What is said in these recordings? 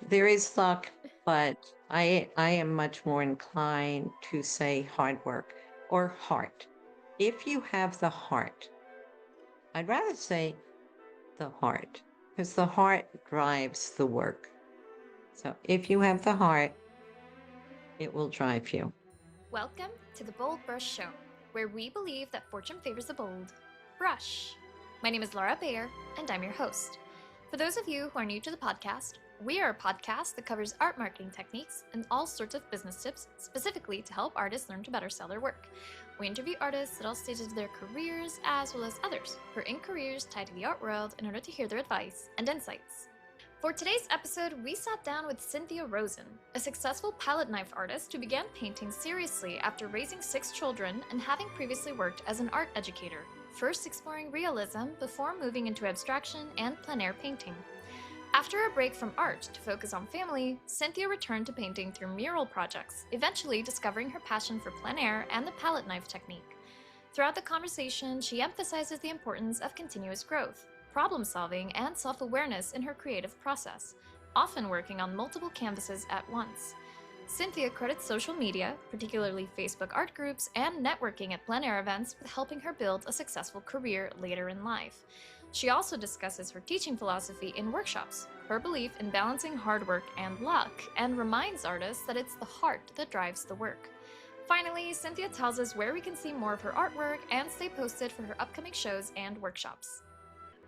there is luck, but I am much more inclined to say hard work or heart. If you have the heart, I'd rather say the heart because the heart drives the work. So if you have the heart, it will drive you. Welcome to the BoldBrush Show, where we believe that fortune favors the bold. Brush. My name is Laura Bayer, and I'm your host. For those of you who are new to the podcast, we are a podcast that covers art marketing techniques and all sorts of business tips specifically to help artists learn to better sell their work. We interview artists at all stages of their careers, as well as others who are in careers tied to the art world in order to hear their advice and insights. For today's episode, we sat down with Cynthia Rosen, a successful palette knife artist who began painting seriously after raising 6 children and having previously worked as an art educator, first exploring realism before moving into abstraction and plein air painting. After a break from art to focus on family, Cynthia returned to painting through mural projects, eventually discovering her passion for plein air and the palette knife technique. Throughout the conversation, she emphasizes the importance of continuous growth, problem solving, and self awareness in her creative process, often working on multiple canvases at once. Cynthia credits social media, particularly Facebook art groups, and networking at plein air events with helping her build a successful career later in life. She also discusses her teaching philosophy in workshops, her belief in balancing hard work and luck, and reminds artists that it's the heart that drives the work. Finally, Cynthia tells us where we can see more of her artwork and stay posted for her upcoming shows and workshops.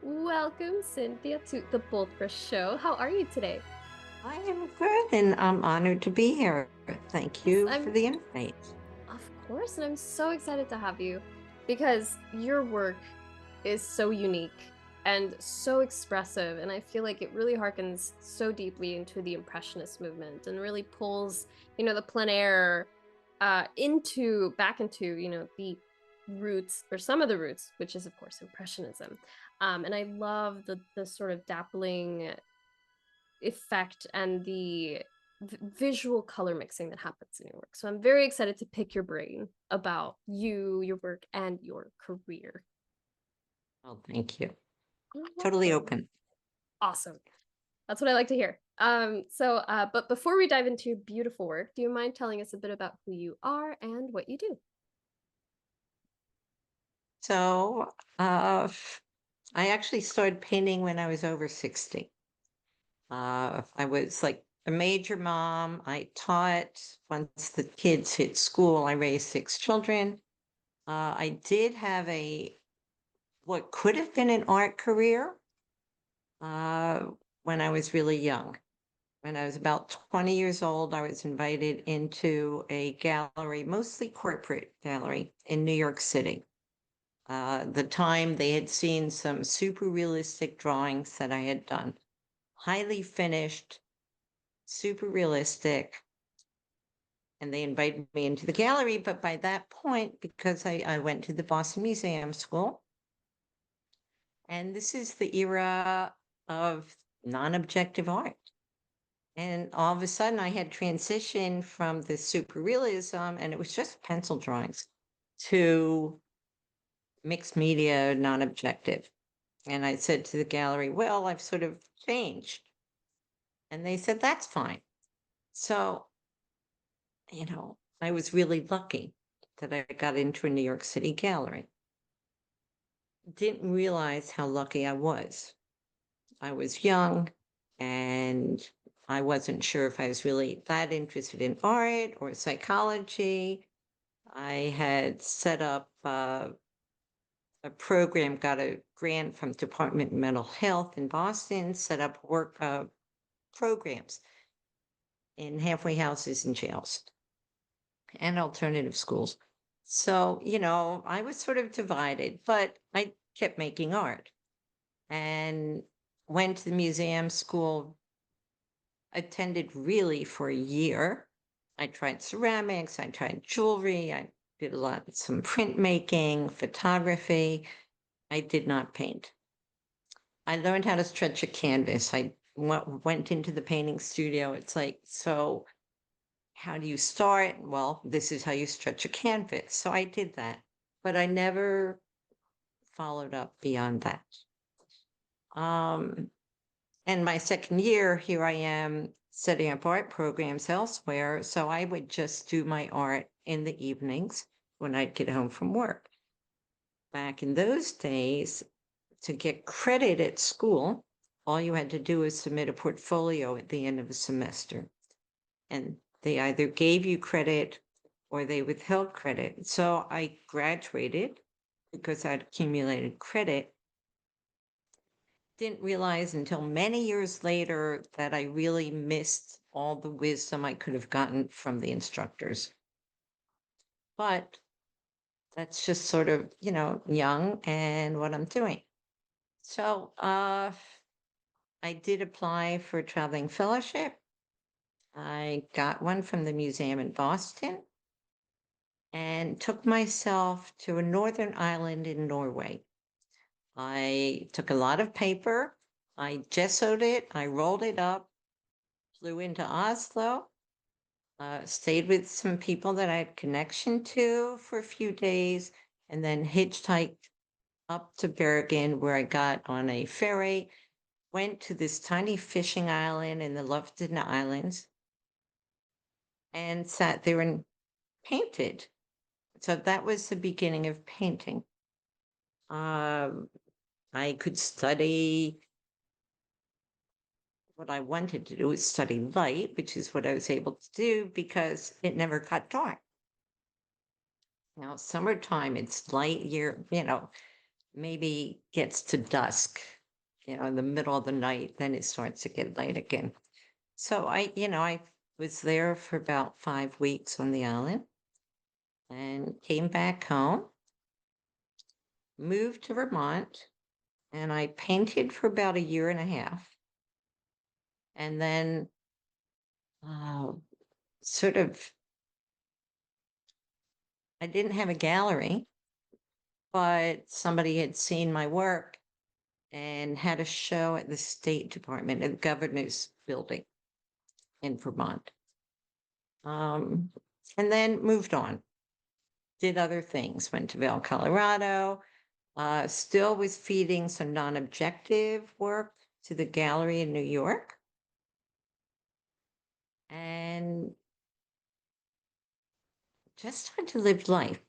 Welcome, Cynthia, to the BoldBrush Show. How are you today? I am good and I'm honored to be here. Thank you Yes, for the invite. Of course, and I'm so excited to have you because your work is so unique and so expressive, and I feel like it really harkens so deeply into the Impressionist movement and really pulls, the plein air back into, the roots, or some of the roots, which is of course Impressionism. And I love the sort of dappling effect and the visual color mixing that happens in your work. So I'm very excited to pick your brain about you, your work, and your career. Oh, thank you. Totally open. Awesome. That's what I like to hear. But before we dive into your beautiful work, do you mind telling us a bit about who you are and what you do? So, I actually started painting when I was over 60. I was like a major mom. I taught once the kids hit school. I raised 6 children. I did have what could have been an art career uh, when I was really young. When I was about 20 years old, I was invited into a gallery, mostly corporate gallery in New York City. The time they had seen some super realistic drawings that I had done, highly finished, super realistic, and they invited me into the gallery. But by that point, because I went to the Boston Museum School, and this is the era of non-objective art. And all of a sudden, I had transitioned from the super realism, and it was just pencil drawings, to mixed media, non-objective. And I said to the gallery, well, I've sort of changed. And they said, that's fine. So, I was really lucky that I got into a New York City gallery. Didn't realize how lucky I was. I was young and I wasn't sure if I was really that interested in art or psychology. I had set up a program, got a grant from Department of Mental Health in Boston, set up work programs in halfway houses and jails and alternative schools. So, I was sort of divided, but I kept making art and went to the museum school, attended really for a year. I tried ceramics, I tried jewelry, I did some printmaking, photography. I did not paint. I learned how to stretch a canvas. I went into the painting studio. It's like, so how do you start? Well, this is how you stretch a canvas. So I did that, but I never followed up beyond that. And my second year, here I am setting up art programs elsewhere. So I would just do my art in the evenings when I'd get home from work. Back in those days, to get credit at school, all you had to do was submit a portfolio at the end of a semester. And they either gave you credit or they withheld credit. So I graduated because I'd accumulated credit. Didn't realize until many years later that I really missed all the wisdom I could have gotten from the instructors. But that's just sort of, young and what I'm doing. So I did apply for a traveling fellowship. I got one from the museum in Boston and took myself to a northern island in Norway. I took a lot of paper, I gessoed it, I rolled it up, flew into Oslo, stayed with some people that I had connection to for a few days, and then hitchhiked up to Bergen, where I got on a ferry, went to this tiny fishing island in the Lofoten Islands, and sat there and painted. So that was the beginning of painting. I could study what I wanted to do was study light, which is what I was able to do because it never got dark. Now, summertime, it's light year, maybe gets to dusk, in the middle of the night, then it starts to get light again. So I was there for about 5 weeks on the island and came back home, moved to Vermont, and I painted for about a year and a half. And then sort of, I didn't have a gallery, but somebody had seen my work and had a show at the State Department at the governor's building in Vermont. And then moved on, did other things, went to Vail, Colorado, still was feeding some non-objective work to the gallery in New York. And just started to live life.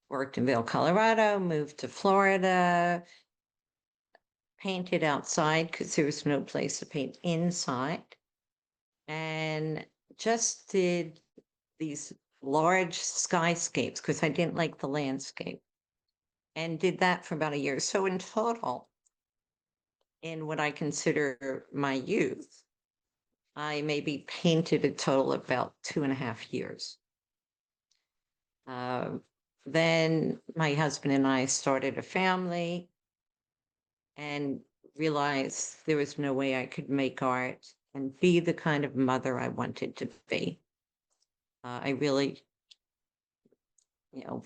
Worked in Vail, Colorado, moved to Florida, painted outside because there was no place to paint inside, and just did these large skyscapes because I didn't like the landscape, and did that for about a year. So in total, in what I consider my youth, I maybe painted a total of about 2.5 years. Then my husband and I started a family and realized there was no way I could make art and be the kind of mother I wanted to be. I really,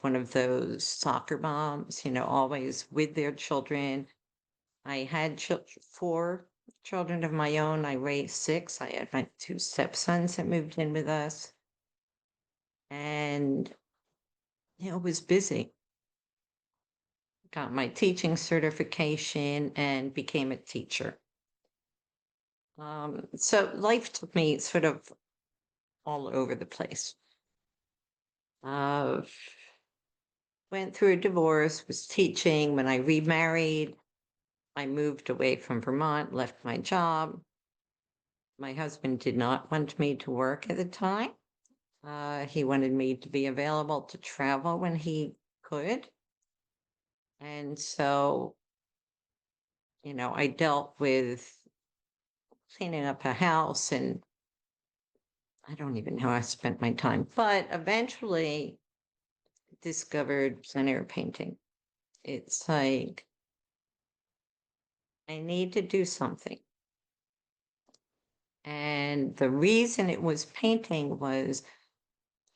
one of those soccer moms, always with their children. I had 4 children of my own. I raised 6. I had my 2 stepsons that moved in with us. And, was busy. Got my teaching certification and became a teacher. So life took me sort of all over the place. Went through a divorce, was teaching. When I remarried, I moved away from Vermont, left my job. My husband did not want me to work at the time. He wanted me to be available to travel when he could. And so, I dealt with cleaning up a house, and I don't even know how I spent my time, but eventually discovered plein air painting. It's like, I need to do something. And the reason it was painting was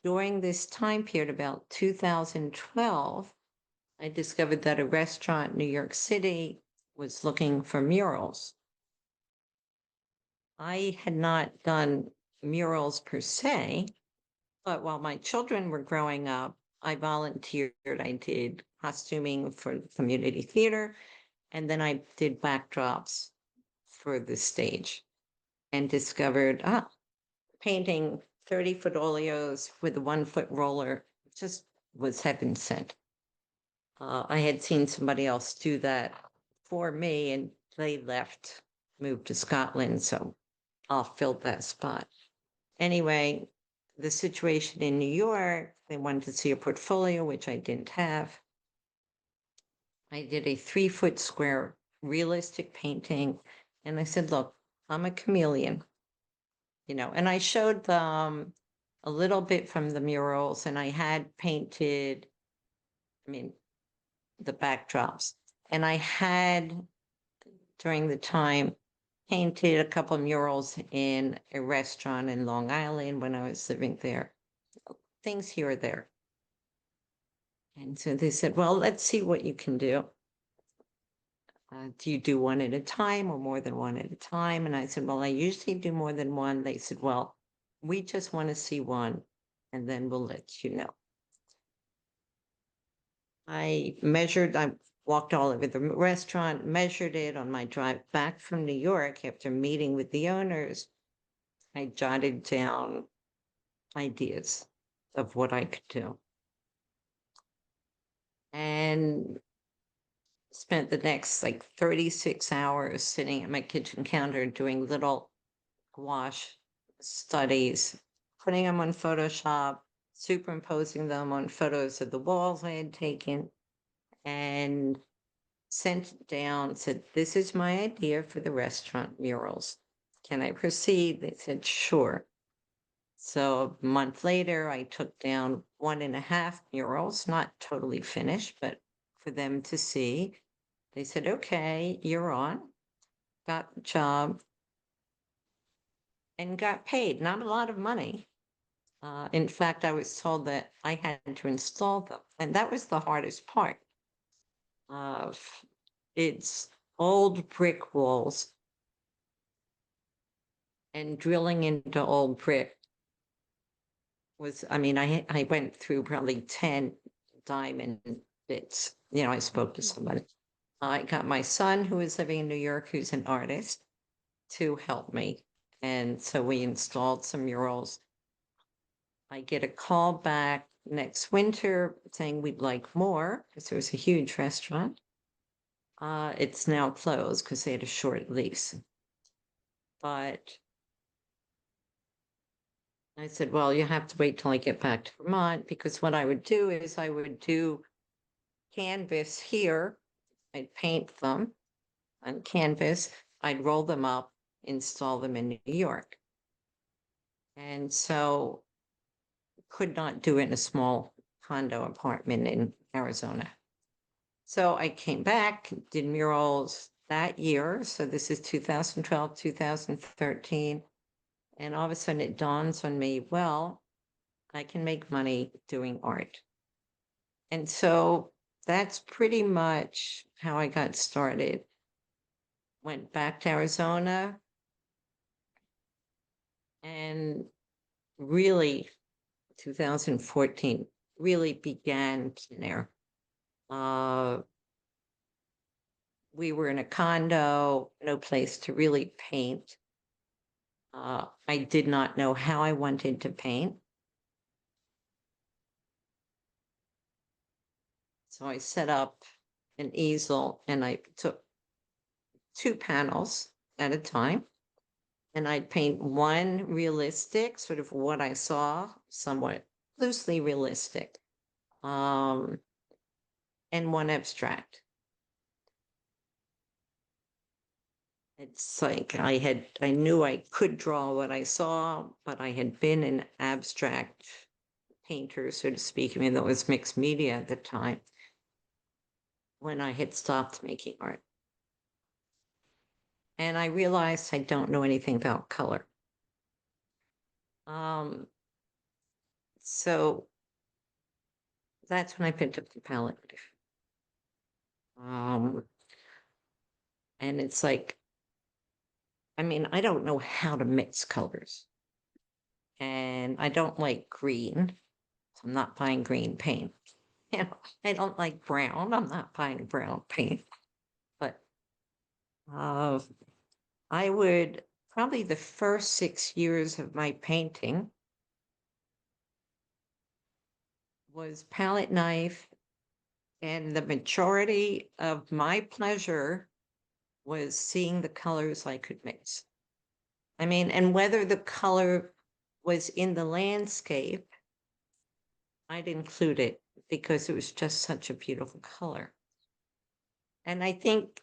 during this time period, about 2012, I discovered that a restaurant in New York City was looking for murals. I had not done murals per se, but while my children were growing up, I volunteered. I did costuming for the community theater, and then I did backdrops for the stage. and discovered, painting 30-foot oleos with a 1-foot roller just was heaven sent. I had seen somebody else do that for me, and they left, moved to Scotland, so I'll fill that spot. Anyway, the situation in New York, they wanted to see a portfolio, which I didn't have. I did a 3-foot square realistic painting, and I said, look, I'm a chameleon, and I showed them a little bit from the murals, and I had painted, the backdrops, and I had, during the time, painted a couple of murals in a restaurant in Long Island when I was living there, things here or there. And so they said, well, let's see what you can do. Do you do one at a time or more than one at a time? And I said, well, I usually do more than one. They said, well, we just want to see one, and then we'll let you know. I walked all over the restaurant, measured it on my drive back from New York after meeting with the owners. I jotted down ideas of what I could do. And spent the next 36 hours sitting at my kitchen counter doing little gouache studies, putting them on Photoshop, superimposing them on photos of the walls I had taken, and sent it down, said, this is my idea for the restaurant murals. Can I proceed? They said, sure. So a month later, I took down 1.5 murals, not totally finished, but for them to see. They said, okay, you're on. Got the job and got paid. Not a lot of money. In fact, I was told that I had to install them, and that was the hardest part. It's old brick walls, and drilling into old brick was, I went through probably 10 diamond bits. I spoke to somebody. I got my son, who is living in New York, who's an artist, to help me. And so we installed some murals. I get a call back next winter saying we'd like more, because there was a huge restaurant. It's now closed because they had a short lease. But I said, well, you have to wait till I get back to Vermont, because what I would do is I would do canvas here. I'd paint them on canvas. I'd roll them up, install them in New York. And so could not do it in a small condo apartment in Arizona. So I came back, did murals that year. So this is 2012, 2013. And all of a sudden it dawns on me, well, I can make money doing art. And so that's pretty much how I got started. Went back to Arizona and really 2014 really began there. We were in a condo, no place to really paint. I did not know how I wanted to paint. So I set up an easel and I took 2 panels at a time. And I'd paint one realistic, sort of what I saw, somewhat loosely realistic, and one abstract. It's like I knew I could draw what I saw, but I had been an abstract painter, so to speak. That was mixed media at the time when I had stopped making art. And I realized I don't know anything about color. So that's when I picked up the palette knife. And it's like, I don't know how to mix colors. And I don't like green. So I'm not buying green paint. I don't like brown. I'm not buying brown paint. But I would probably the first 6 years of my painting was palette knife, and the majority of my pleasure was seeing the colors I could mix. I mean, and whether the color was in the landscape, I'd include it because it was just such a beautiful color. And I think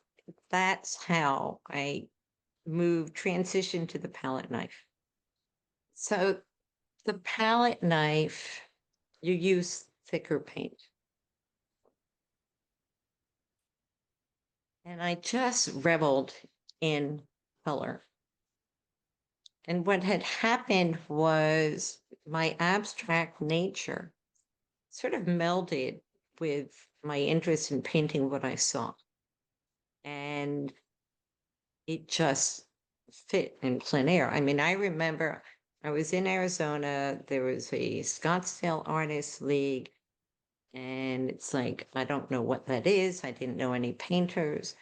that's how I transition to the palette knife. So the palette knife, you use thicker paint. And I just reveled in color. And what had happened was my abstract nature sort of melded with my interest in painting what I saw. And it just fit in plein air. I mean, I remember I was in Arizona, there was a Scottsdale Artists League, and it's like, I don't know what that is. I didn't know any painters.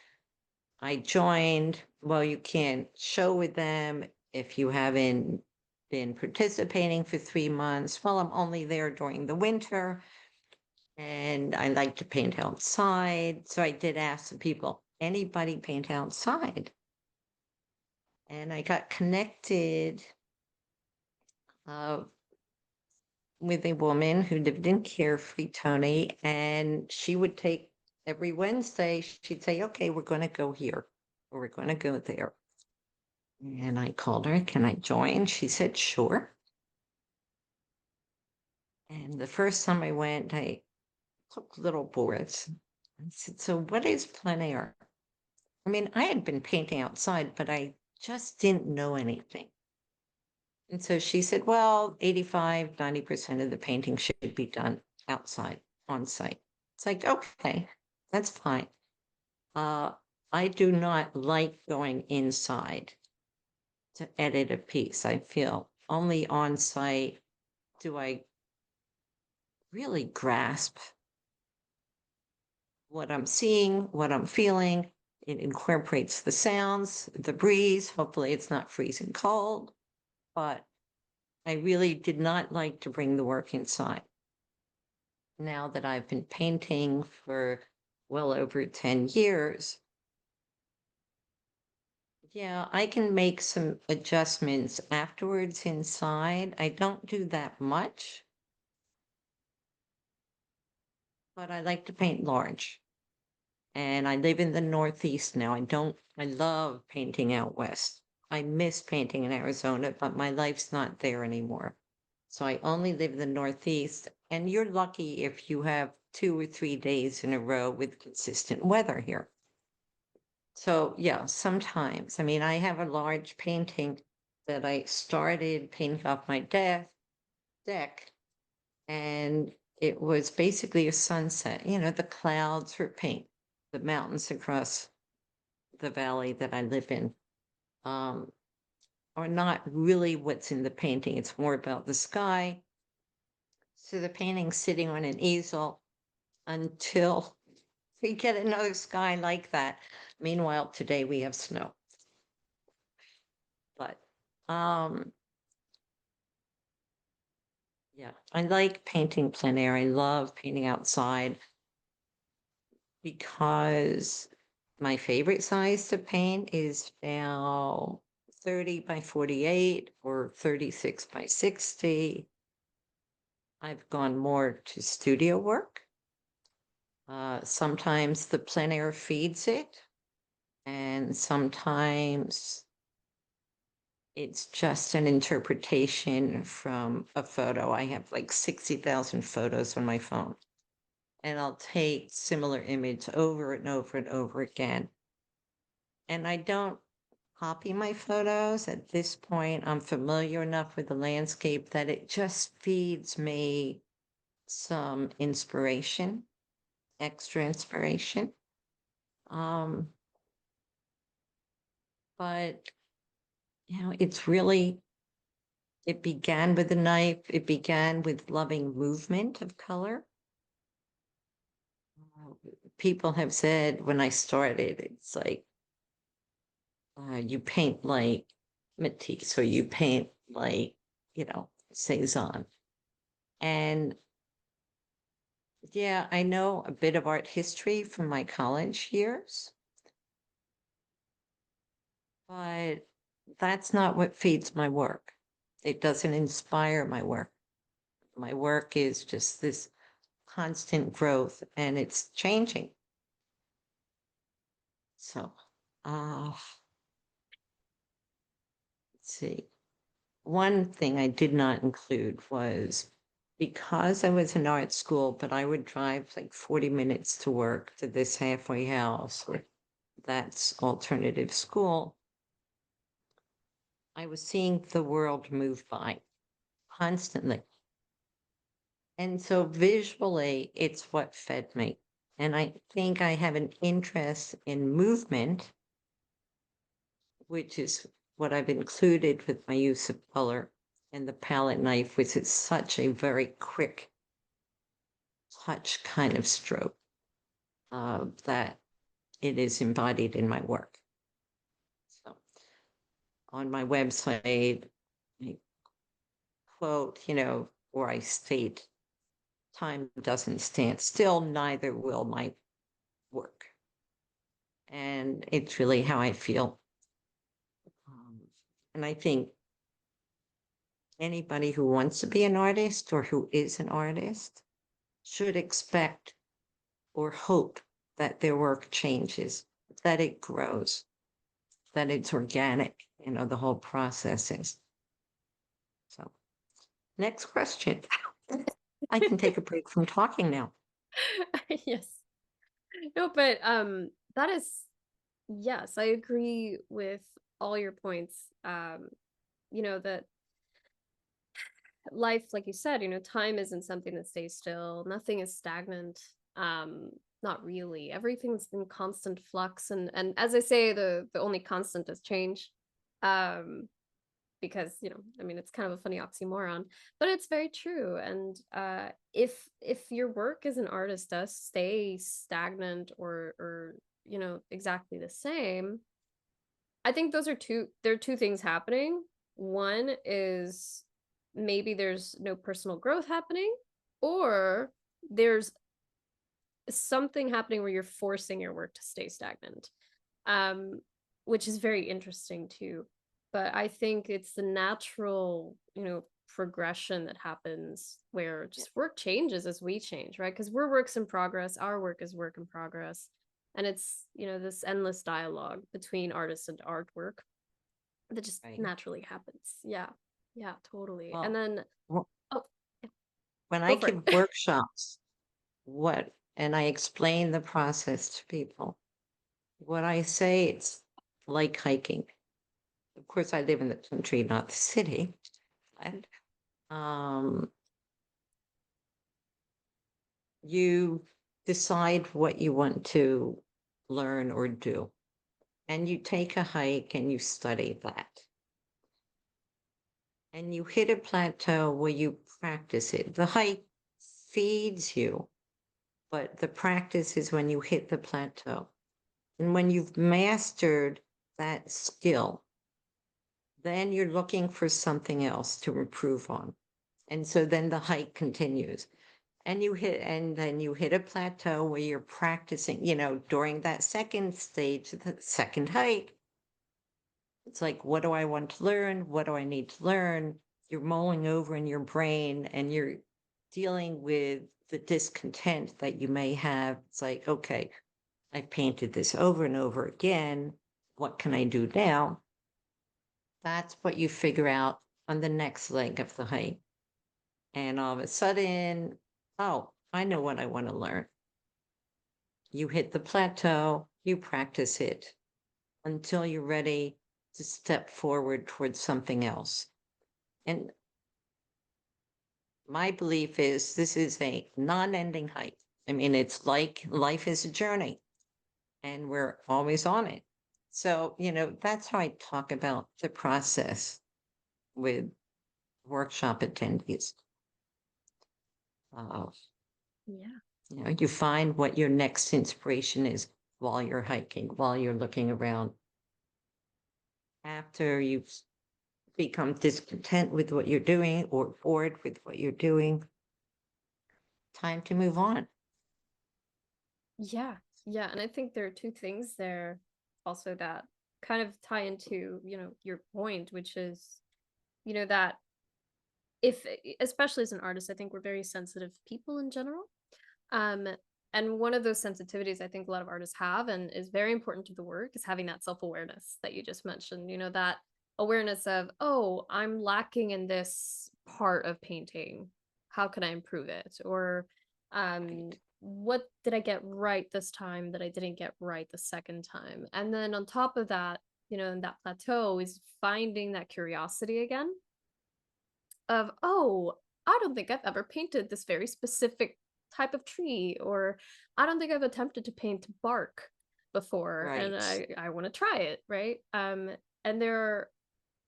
I joined. Well, you can't show with them if you haven't been participating for 3 months. Well, I'm only there during the winter, and I like to paint outside. So I did ask the people, anybody paint outside? And I got connected uh, with a woman who lived in Carefree, Tony, and she would take every Wednesday, she'd say, okay, we're going to go here, or we're going to go there. And I called her, can I join? She said, sure. And the first time I went, I took little boards. I said, so what is plein air? I mean, I had been painting outside, but I just didn't know anything. And so she said, well, 85, 90% of the painting should be done outside, on site. It's like, okay, that's fine. I do not like going inside to edit a piece. I feel only on site do I really grasp what I'm seeing, what I'm feeling. It incorporates the sounds, the breeze. Hopefully it's not freezing cold, but I really did not like to bring the work inside. Now that I've been painting for well over 10 years, yeah, I can make some adjustments afterwards inside. I don't do that much, but I like to paint large. And I live in the Northeast now. I love painting out west. I miss painting in Arizona, but my life's not there anymore. So I only live in the Northeast, and you're lucky if you have 2 or 3 days in a row with consistent weather here. So yeah, sometimes, I mean, I have a large painting that I started painting off my deck, and it was basically a sunset. You know, the clouds were pink, the mountains across the valley that I live in are not really what's in the painting. It's more about the sky. So the painting's sitting on an easel until we get another sky like that. Meanwhile, today we have snow. But yeah, I like painting plein air. I love painting outside because my favorite size to paint is now 30 by 48 or 36 by 60. I've gone more to studio work. Sometimes the plein air feeds it, and sometimes it's just an interpretation from a photo. I have like 60,000 photos on my phone, and I'll take similar image over and over and over again. And I don't copy my photos. At this point, I'm familiar enough with the landscape that it just feeds me some inspiration, extra inspiration. But you know, it's really, it began with the knife. It began with loving movement of color. People have said when I started, it's like you paint like Matisse, or you paint like, Cezanne. And yeah, I know a bit of art history from my college years, but that's not what feeds my work. It doesn't inspire my work. My work is just this constant growth, and it's changing. So, let's see. One thing I did not include was because I was in art school, but I would drive like 40 minutes to work to this halfway house, or that's alternative school. I was seeing the world move by constantly. And so visually, it's what fed me. And I think I have an interest in movement, which is what I've included with my use of color and the palette knife, which is such a very quick touch kind of stroke that it is embodied in my work. So on my website, I quote, or I state, time doesn't stand still, neither will my work. And it's really how I feel. And I think anybody who wants to be an artist or who is an artist should expect or hope that their work changes, that it grows, that it's organic, the whole process is. So, next question. I can take a break from talking now. Yes. No, but that is, yes, I agree with all your points. That life, like you said, time isn't something that stays still. Nothing is stagnant. Not really. Everything's in constant flux, and as I say, the only constant is change. Because it's kind of a funny oxymoron, but it's very true. And if your work as an artist does stay stagnant or exactly the same, I think there are two things happening. One is maybe there's no personal growth happening, or there's something happening where you're forcing your work to stay stagnant, which is very interesting too. But I think it's the natural, progression that happens where just work changes as we change, right? Because we're works in progress, our work is work in progress. And it's, this endless dialogue between artists and artwork that just naturally happens. Yeah. Yeah, totally. Well, and then, well, oh, when go I for give it. workshops, and I explain the process to people, what I say, it's like hiking. Of course, I live in the country, not the city. And you decide what you want to learn or do, and you take a hike and you study that. And you hit a plateau where you practice it. The hike feeds you, but the practice is when you hit the plateau. And when you've mastered that skill, then you're looking for something else to improve on. And so then the hike continues. And then you hit a plateau where you're practicing, during that second stage, the second hike. It's like, what do I want to learn? What do I need to learn? You're mulling over in your brain and you're dealing with the discontent that you may have. It's like, okay, I painted this over and over again. What can I do now? That's what you figure out on the next leg of the hike. And all of a sudden, oh, I know what I want to learn. You hit the plateau, you practice it until you're ready to step forward towards something else. And my belief is this is a non-ending hike. I mean, it's like life is a journey and we're always on it. So, that's how I talk about the process with workshop attendees. Yeah. You find what your next inspiration is while you're hiking, while you're looking around. After you've become discontent with what you're doing or bored with what you're doing, time to move on. Yeah, yeah, and I think there are two things there also that kind of tie into, your point, which is, that if especially as an artist, I think we're very sensitive people in general. Um, and one of those sensitivities I think a lot of artists have and is very important to the work is having that self-awareness that you just mentioned, that awareness of, oh, I'm lacking in this part of painting. How can I improve it? Or what did I get right this time that I didn't get right the second time? And then on top of that, in that plateau is finding that curiosity again of, oh, I don't think I've ever painted this very specific type of tree, or I don't think I've attempted to paint bark before, and Right. I want to try it, right? And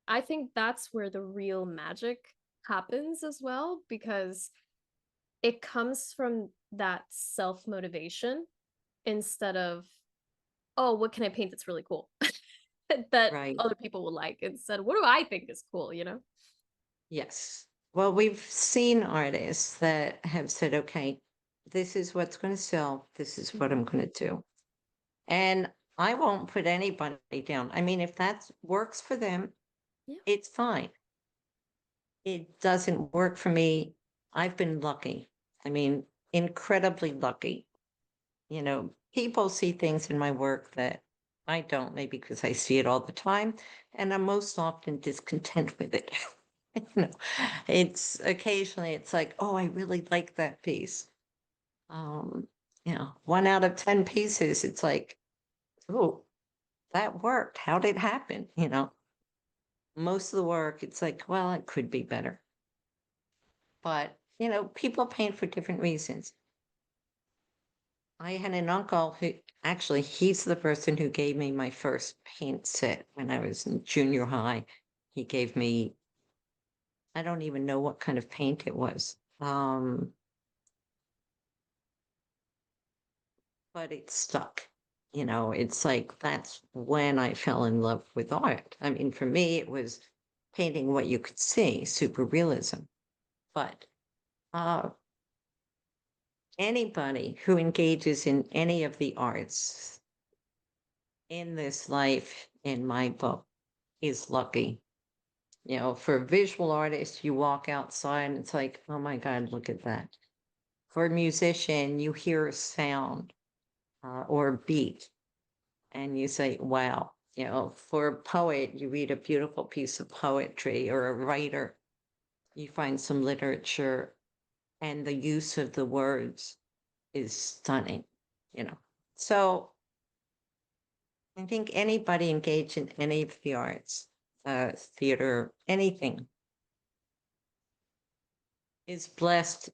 I think that's where the real magic happens as well, because it comes from that self-motivation instead of, oh, what can I paint that's really cool that Right. other people will like, instead, what do I think is cool, you know? Yes. Well, we've seen artists that have said, okay, this is what's going to sell. This is what Mhm. I'm going to do. And I won't put anybody down. I mean, if that works for them, Yeah. it's fine. It doesn't work for me. I've been lucky. I mean, incredibly lucky. People see things in my work that I don't, maybe because I see it all the time, and I'm most often discontent with it. You know, it's occasionally it's like, oh, I really like that piece. Um, 1 out of 10 pieces, it's like, oh, that worked. How did it happen? Most of the work, it's like, well, it could be better. But, people paint for different reasons. I had an uncle who actually, he's the person who gave me my first paint set when I was in junior high. He gave me, I don't even know what kind of paint it was. But it stuck. It's like that's when I fell in love with art. I mean, for me, it was painting what you could see, super realism. But uh, anybody who engages in any of the arts in this life, in my book, is lucky. For a visual artist, you walk outside and it's like, oh my God, look at that. For a musician, you hear a sound or a beat and you say, wow. For a poet, you read a beautiful piece of poetry, or a writer, you find some literature, and the use of the words is stunning, you know. So I think anybody engaged in any of the arts, theater, anything, is blessed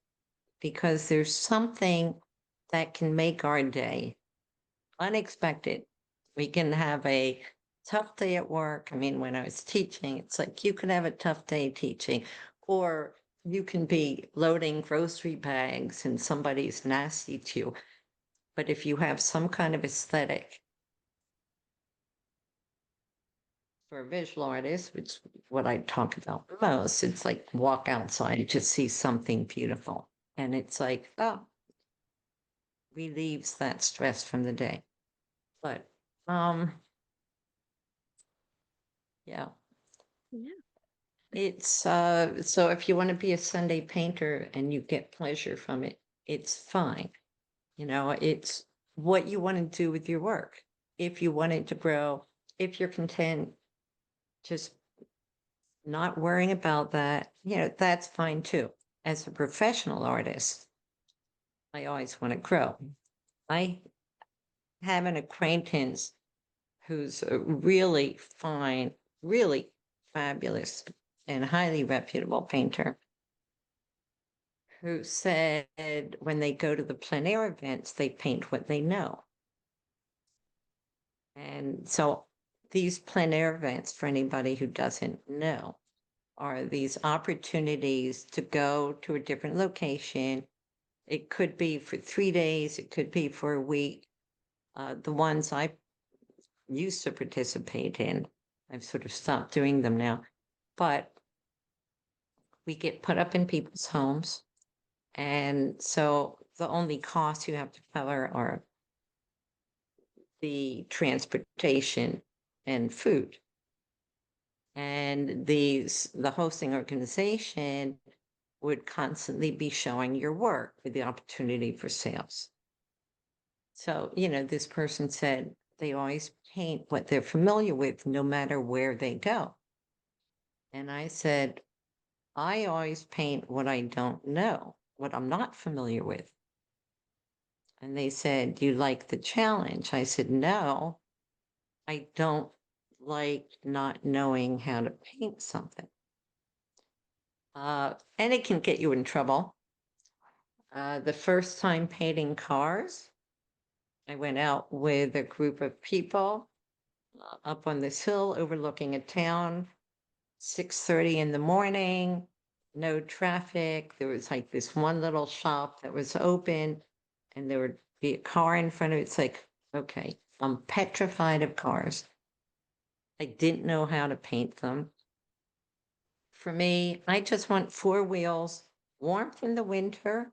because there's something that can make our day unexpected. We can have a tough day at work. I mean, when I was teaching, it's like you can have a tough day teaching, or you can be loading grocery bags and somebody's nasty to you. But if you have some kind of aesthetic, for a visual artist, which is what I talk about most, it's like walk outside and just see something beautiful. And it's like, oh, relieves that stress from the day. But yeah. Yeah. It's so if you want to be a Sunday painter and you get pleasure from it, it's fine. It's what you want to do with your work. If you want it to grow, if you're content, just not worrying about that, that's fine too. As a professional artist, I always want to grow. I have an acquaintance who's a really fine, really fabulous and highly reputable painter, who said when they go to the plein air events, they paint what they know. And so these plein air events, for anybody who doesn't know, are these opportunities to go to a different location. It could be for 3 days, it could be for a week. The ones I used to participate in, I've sort of stopped doing them now. but we get put up in people's homes. And so the only costs you have to cover are the transportation and food. And the hosting organization would constantly be showing your work with the opportunity for sales. So, this person said they always paint what they're familiar with, no matter where they go. And I said, I always paint what I don't know, what I'm not familiar with. And they said, do you like the challenge? I said, no, I don't like not knowing how to paint something. And it can get you in trouble. The first time painting cars, I went out with a group of people up on this hill overlooking a town, 6:30 in the morning, no traffic. There was like this one little shop that was open, and there would be a car in front of it. It's like, okay, I'm petrified of cars. I didn't know how to paint them. For me, I just want four wheels, warmth in the winter,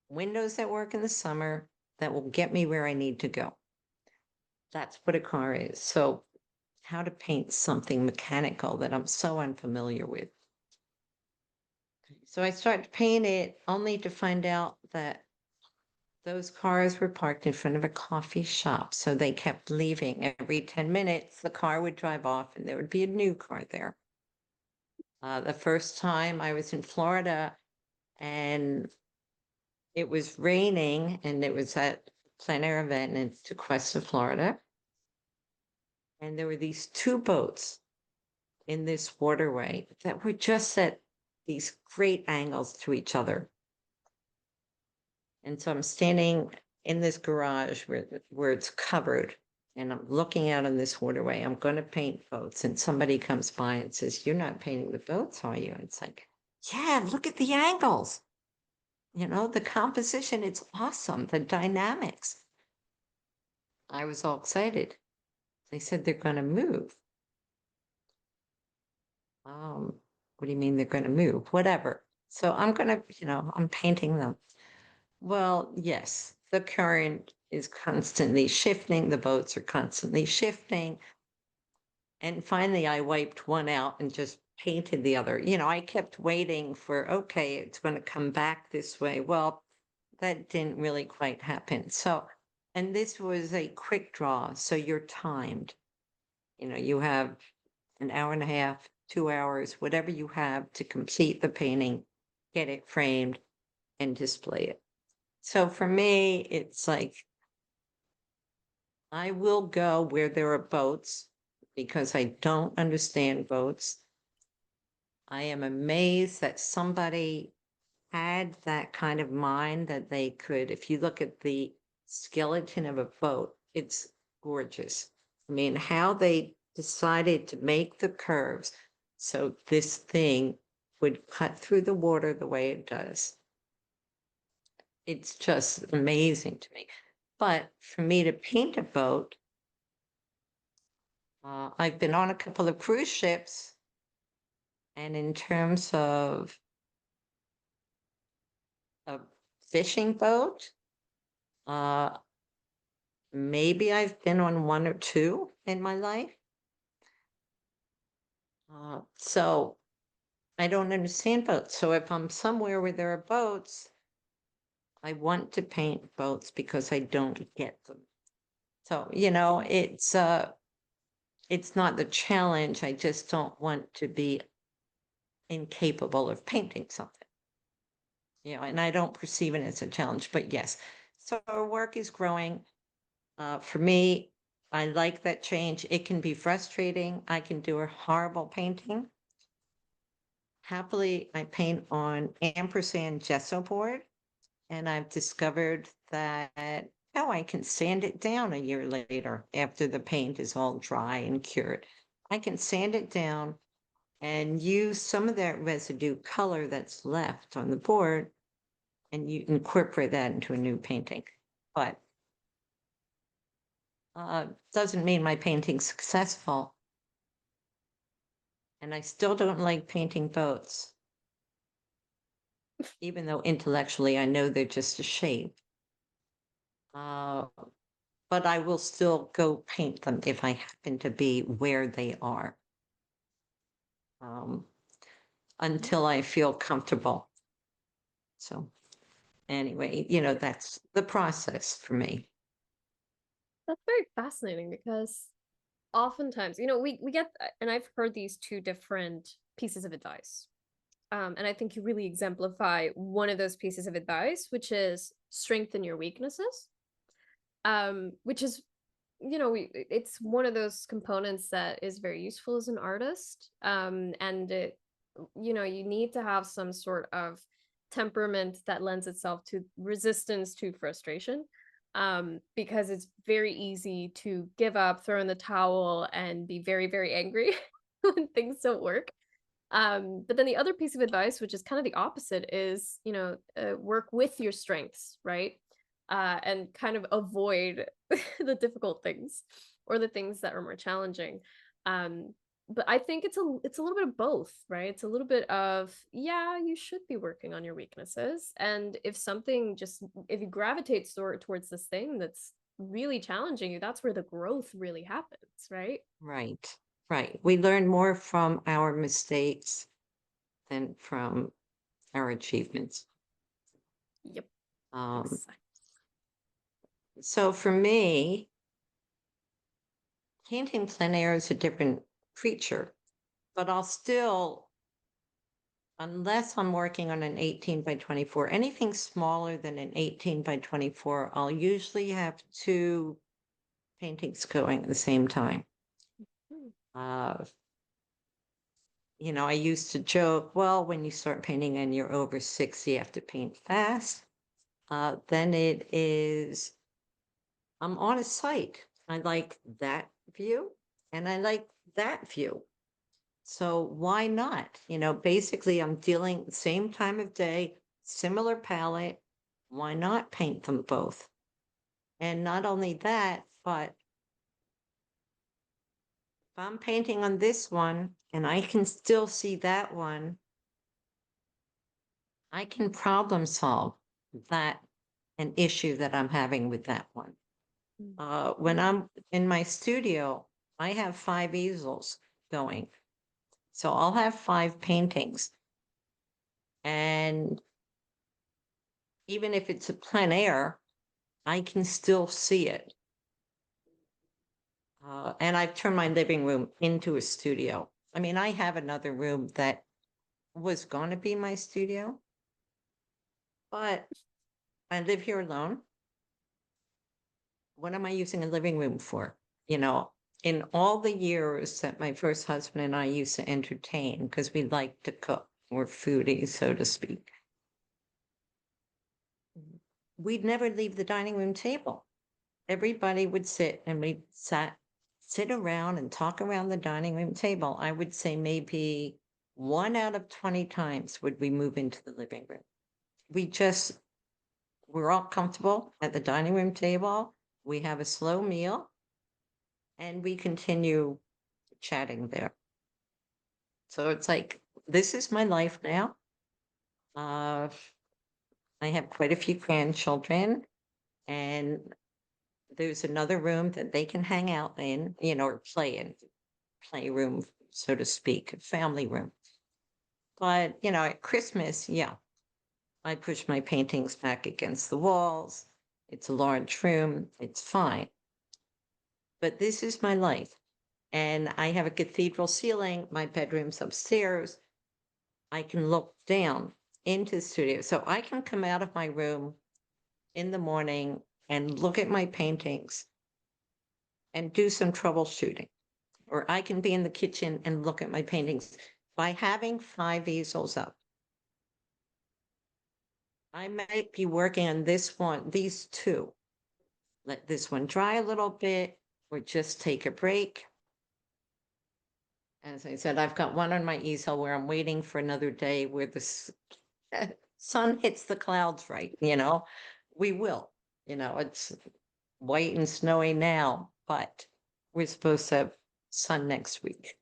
windows that work in the summer, that will get me where I need to go. That's what a car is. So how to paint something mechanical that I'm so unfamiliar with. So I started to paint it only to find out that those cars were parked in front of a coffee shop. So they kept leaving. Every 10 minutes, the car would drive off and there would be a new car there. The first time I was in Florida and it was raining, and it was at a plein air event in Tequesta, Florida. And there were these two boats in this waterway that were just at these great angles to each other. And so I'm standing in this garage where it's covered, and I'm looking out on this waterway. I'm going to paint boats. And somebody comes by and says, you're not painting the boats, are you? And it's like, yeah, look at the angles. The composition, it's awesome. The dynamics. I was all excited. They said they're going to move. What do you mean they're going to move? Whatever. So I'm going to, I'm painting them. Well, yes, the current is constantly shifting. The boats are constantly shifting. And finally, I wiped one out and just painted the other. I kept waiting for, okay, it's going to come back this way. Well, that didn't really quite happen. So, and this was a quick draw. So you're timed. You have an hour and a half, 2 hours, whatever you have to complete the painting, get it framed, and display it. So for me, it's like, I will go where there are boats because I don't understand boats. I am amazed that somebody had that kind of mind that they could, if you look at the skeleton of a boat, it's gorgeous. I mean, how they decided to make the curves so this thing would cut through the water the way it does. It's just amazing to me. But for me to paint a boat, I've been on a couple of cruise ships, and in terms of a fishing boat, maybe I've been on one or two in my life. So I don't understand boats. So if I'm somewhere where there are boats, I want to paint boats because I don't get them. So, it's not the challenge. I just don't want to be incapable of painting something. And I don't perceive it as a challenge, but yes. So our work is growing. For me, I like that change. It can be frustrating. I can do a horrible painting. Happily, I paint on ampersand gesso board, and I've discovered that, I can sand it down a year later after the paint is all dry and cured. I can sand it down and use some of that residue color that's left on the board, and you incorporate that into a new painting. But doesn't mean my painting's successful. And I still don't like painting boats, even though intellectually I know they're just a shape. Uh, but I will still go paint them if I happen to be where they are, until I feel comfortable. So anyway, that's the process for me. That's very fascinating because oftentimes, we get, and I've heard these two different pieces of advice. And I think you really exemplify one of those pieces of advice, which is strengthen your weaknesses. Which is, it's one of those components that is very useful as an artist. And you need to have some sort of temperament that lends itself to resistance to frustration. Because it's very easy to give up, throw in the towel, and be very, very angry when things don't work. But then the other piece of advice, which is kind of the opposite, is, work with your strengths, right? And kind of avoid the difficult things or the things that are more challenging. But I think it's a little bit of both, right? It's a little bit of, yeah, you should be working on your weaknesses. And if you gravitate towards this thing that's really challenging you, that's where the growth really happens, right? Right, right. We learn more from our mistakes than from our achievements. Yep. Um, so for me, painting plein air is a different creature, but I'll still, unless I'm working on an 18 by 24, anything smaller than an 18 by 24, I'll usually have two paintings going at the same time. Uh, I used to joke, well, when you start painting and you're over 60, you have to paint fast. Then it is, I'm on a site. I like that view and I like that view. So why not? Basically I'm dealing same time of day, similar palette. Why not paint them both? And not only that, but if I'm painting on this one and I can still see that one, I can problem solve that an issue that I'm having with that one. When I'm in my studio, I have 5 easels going. So I'll have 5 paintings. And even if it's a plein air, I can still see it. And I've turned my living room into a studio. I mean, I have another room that was going to be my studio, but I live here alone. What am I using a living room for? In all the years that my first husband and I used to entertain, because we like to cook, we're foodies, so to speak, we'd never leave the dining room table. Everybody would sit and we'd sit around and talk around the dining room table. I would say maybe 1 out of 20 times would we move into the living room. We're all comfortable at the dining room table. We have a slow meal and we continue chatting there. So it's like, this is my life now. I have quite a few grandchildren and there's another room that they can hang out in, or play in, playroom, so to speak, family room. But, at Christmas, yeah, I push my paintings back against the walls. It's a large room. It's fine. But this is my life. And I have a cathedral ceiling. My bedroom's upstairs. I can look down into the studio. So I can come out of my room in the morning and look at my paintings and do some troubleshooting. Or I can be in the kitchen and look at my paintings. By having 5 easels up, I might be working on these 2. Let this one dry a little bit or just take a break. As I said, I've got one on my easel where I'm waiting for another day where the sun hits the clouds right, we will, it's white and snowy now, but we're supposed to have sun next week.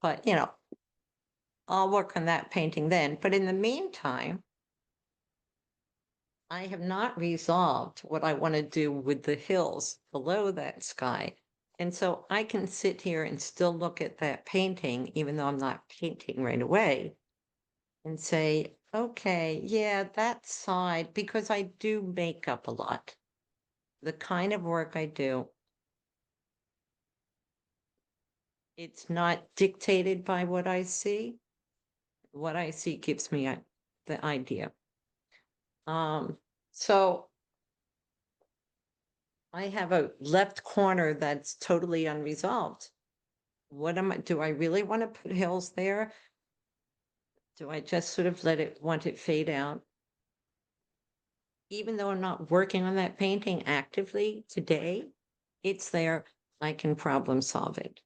But, I'll work on that painting then. But in the meantime, I have not resolved what I want to do with the hills below that sky. And so I can sit here and still look at that painting, even though I'm not painting right away, and say, okay, yeah, that side, because I do make up a lot. The kind of work I do, it's not dictated by what I see. What I see gives me the idea. So I have a left corner that's totally unresolved. Do I really want to put hills there? Do I just sort of want it fade out? Even though I'm not working on that painting actively today, it's there. I can problem solve it.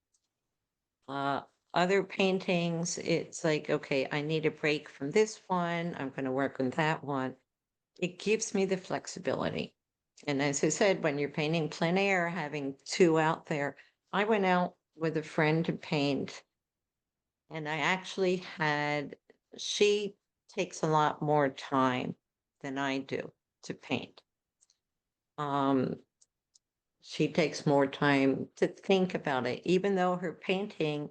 Other paintings, it's like, okay, I need a break from this one. I'm going to work on that one. It gives me the flexibility. And as I said, when you're painting plein air, having two out there, I went out with a friend to paint, and I actually she takes a lot more time than I do to paint. She takes more time to think about it, even though her painting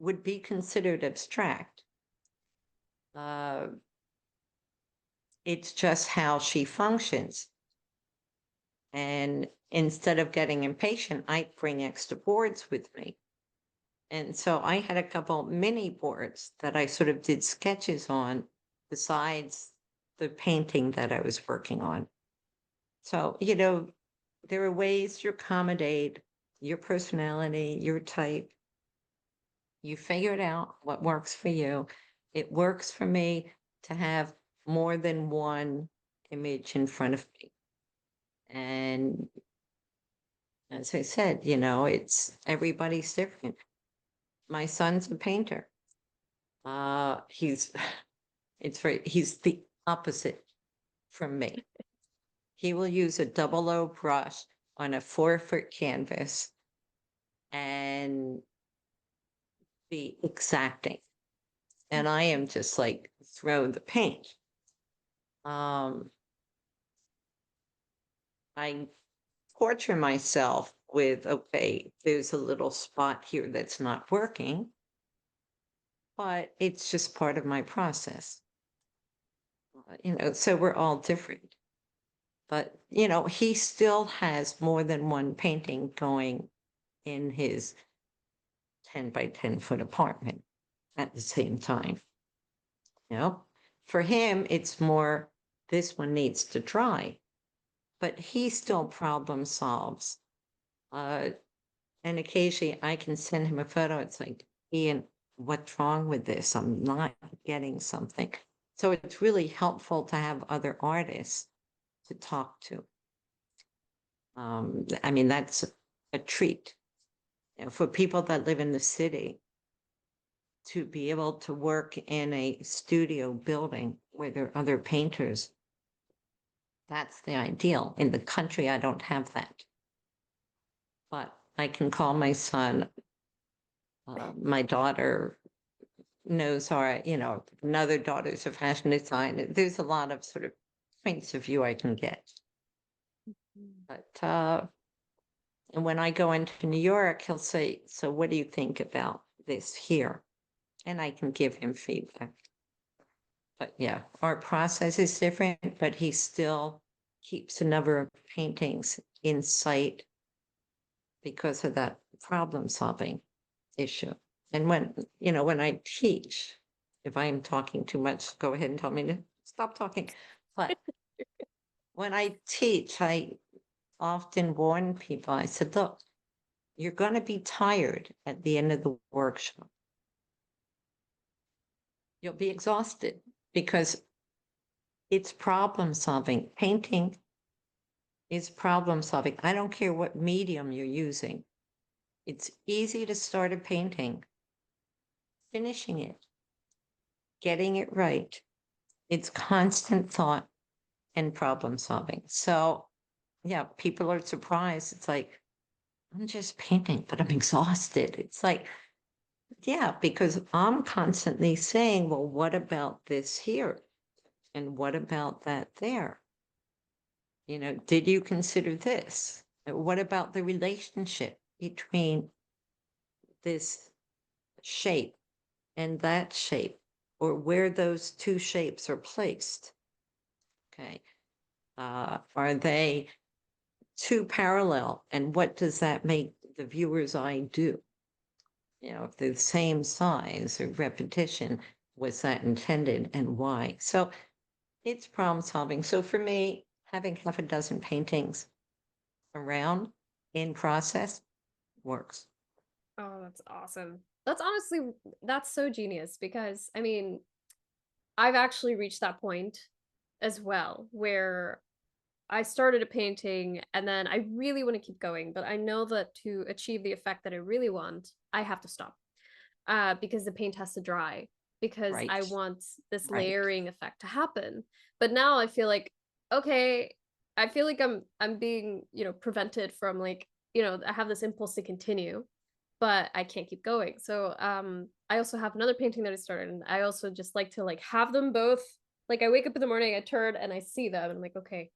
would be considered abstract. It's just how she functions. And instead of getting impatient, I bring extra boards with me. And so I had a couple mini boards that I sort of did sketches on besides the painting that I was working on. So, there are ways to accommodate your personality, your type. You figure it out what works for you. It works for me to have more than one image in front of me. And as I said, it's everybody's different. My son's a painter. He's he's the opposite from me. He will use a 00 brush on a 4-foot canvas and be exacting. And I am just like, throw the paint. I torture myself with, okay, there's a little spot here that's not working, but it's just part of my process. So we're all different. But, he still has more than one painting going in his 10 by 10-foot apartment at the same time. For him, it's more, this one needs to dry, but he still problem solves. And occasionally I can send him a photo. It's like, Ian, what's wrong with this? I'm not getting something. So it's really helpful to have other artists to talk to. I mean, that's a treat. For people that live in the city, to be able to work in a studio building where there are other painters, that's the ideal. In the country, I don't have that. But I can call my son. My daughter knows another daughter's a fashion designer. There's a lot of sort of points of view I can get. But and when I go into New York, he'll say, so what do you think about this here? And I can give him feedback. But yeah, our process is different, but he still keeps a number of paintings in sight because of that problem solving issue. And when I teach, if I'm talking too much, go ahead and tell me to stop talking. But when I teach, I often warn people, I said, look, you're going to be tired at the end of the workshop. You'll be exhausted because it's problem solving. Painting is problem solving. I don't care what medium you're using. It's easy to start a painting, finishing it, getting it right. It's constant thought and problem solving. So yeah, people are surprised. It's like, I'm just painting, but I'm exhausted. It's like, Yeah, because I'm constantly saying, well, what about this here? And what about that there? Did you consider this? What about the relationship between this shape and that shape, or where those two shapes are placed? Okay. Are they two parallel? And what does that make the viewer's eye do? If they're the same size or repetition, was that intended and why? So it's problem solving. So for me, having half a dozen paintings around in process works. Oh, that's awesome. That's honestly, that's so genius because I mean, I've actually reached that point as well where I started a painting and then I really want to keep going, but I know that to achieve the effect that I really want, I have to stop. Because the paint has to dry because I Right. want this Right. layering effect to happen. But now I feel like, okay, I feel like I'm being, prevented from like, I have this impulse to continue, but I can't keep going. So I also have another painting that I started and I also just like to like have them both. Like I wake up in the morning, I turn and I see them and I'm like, okay,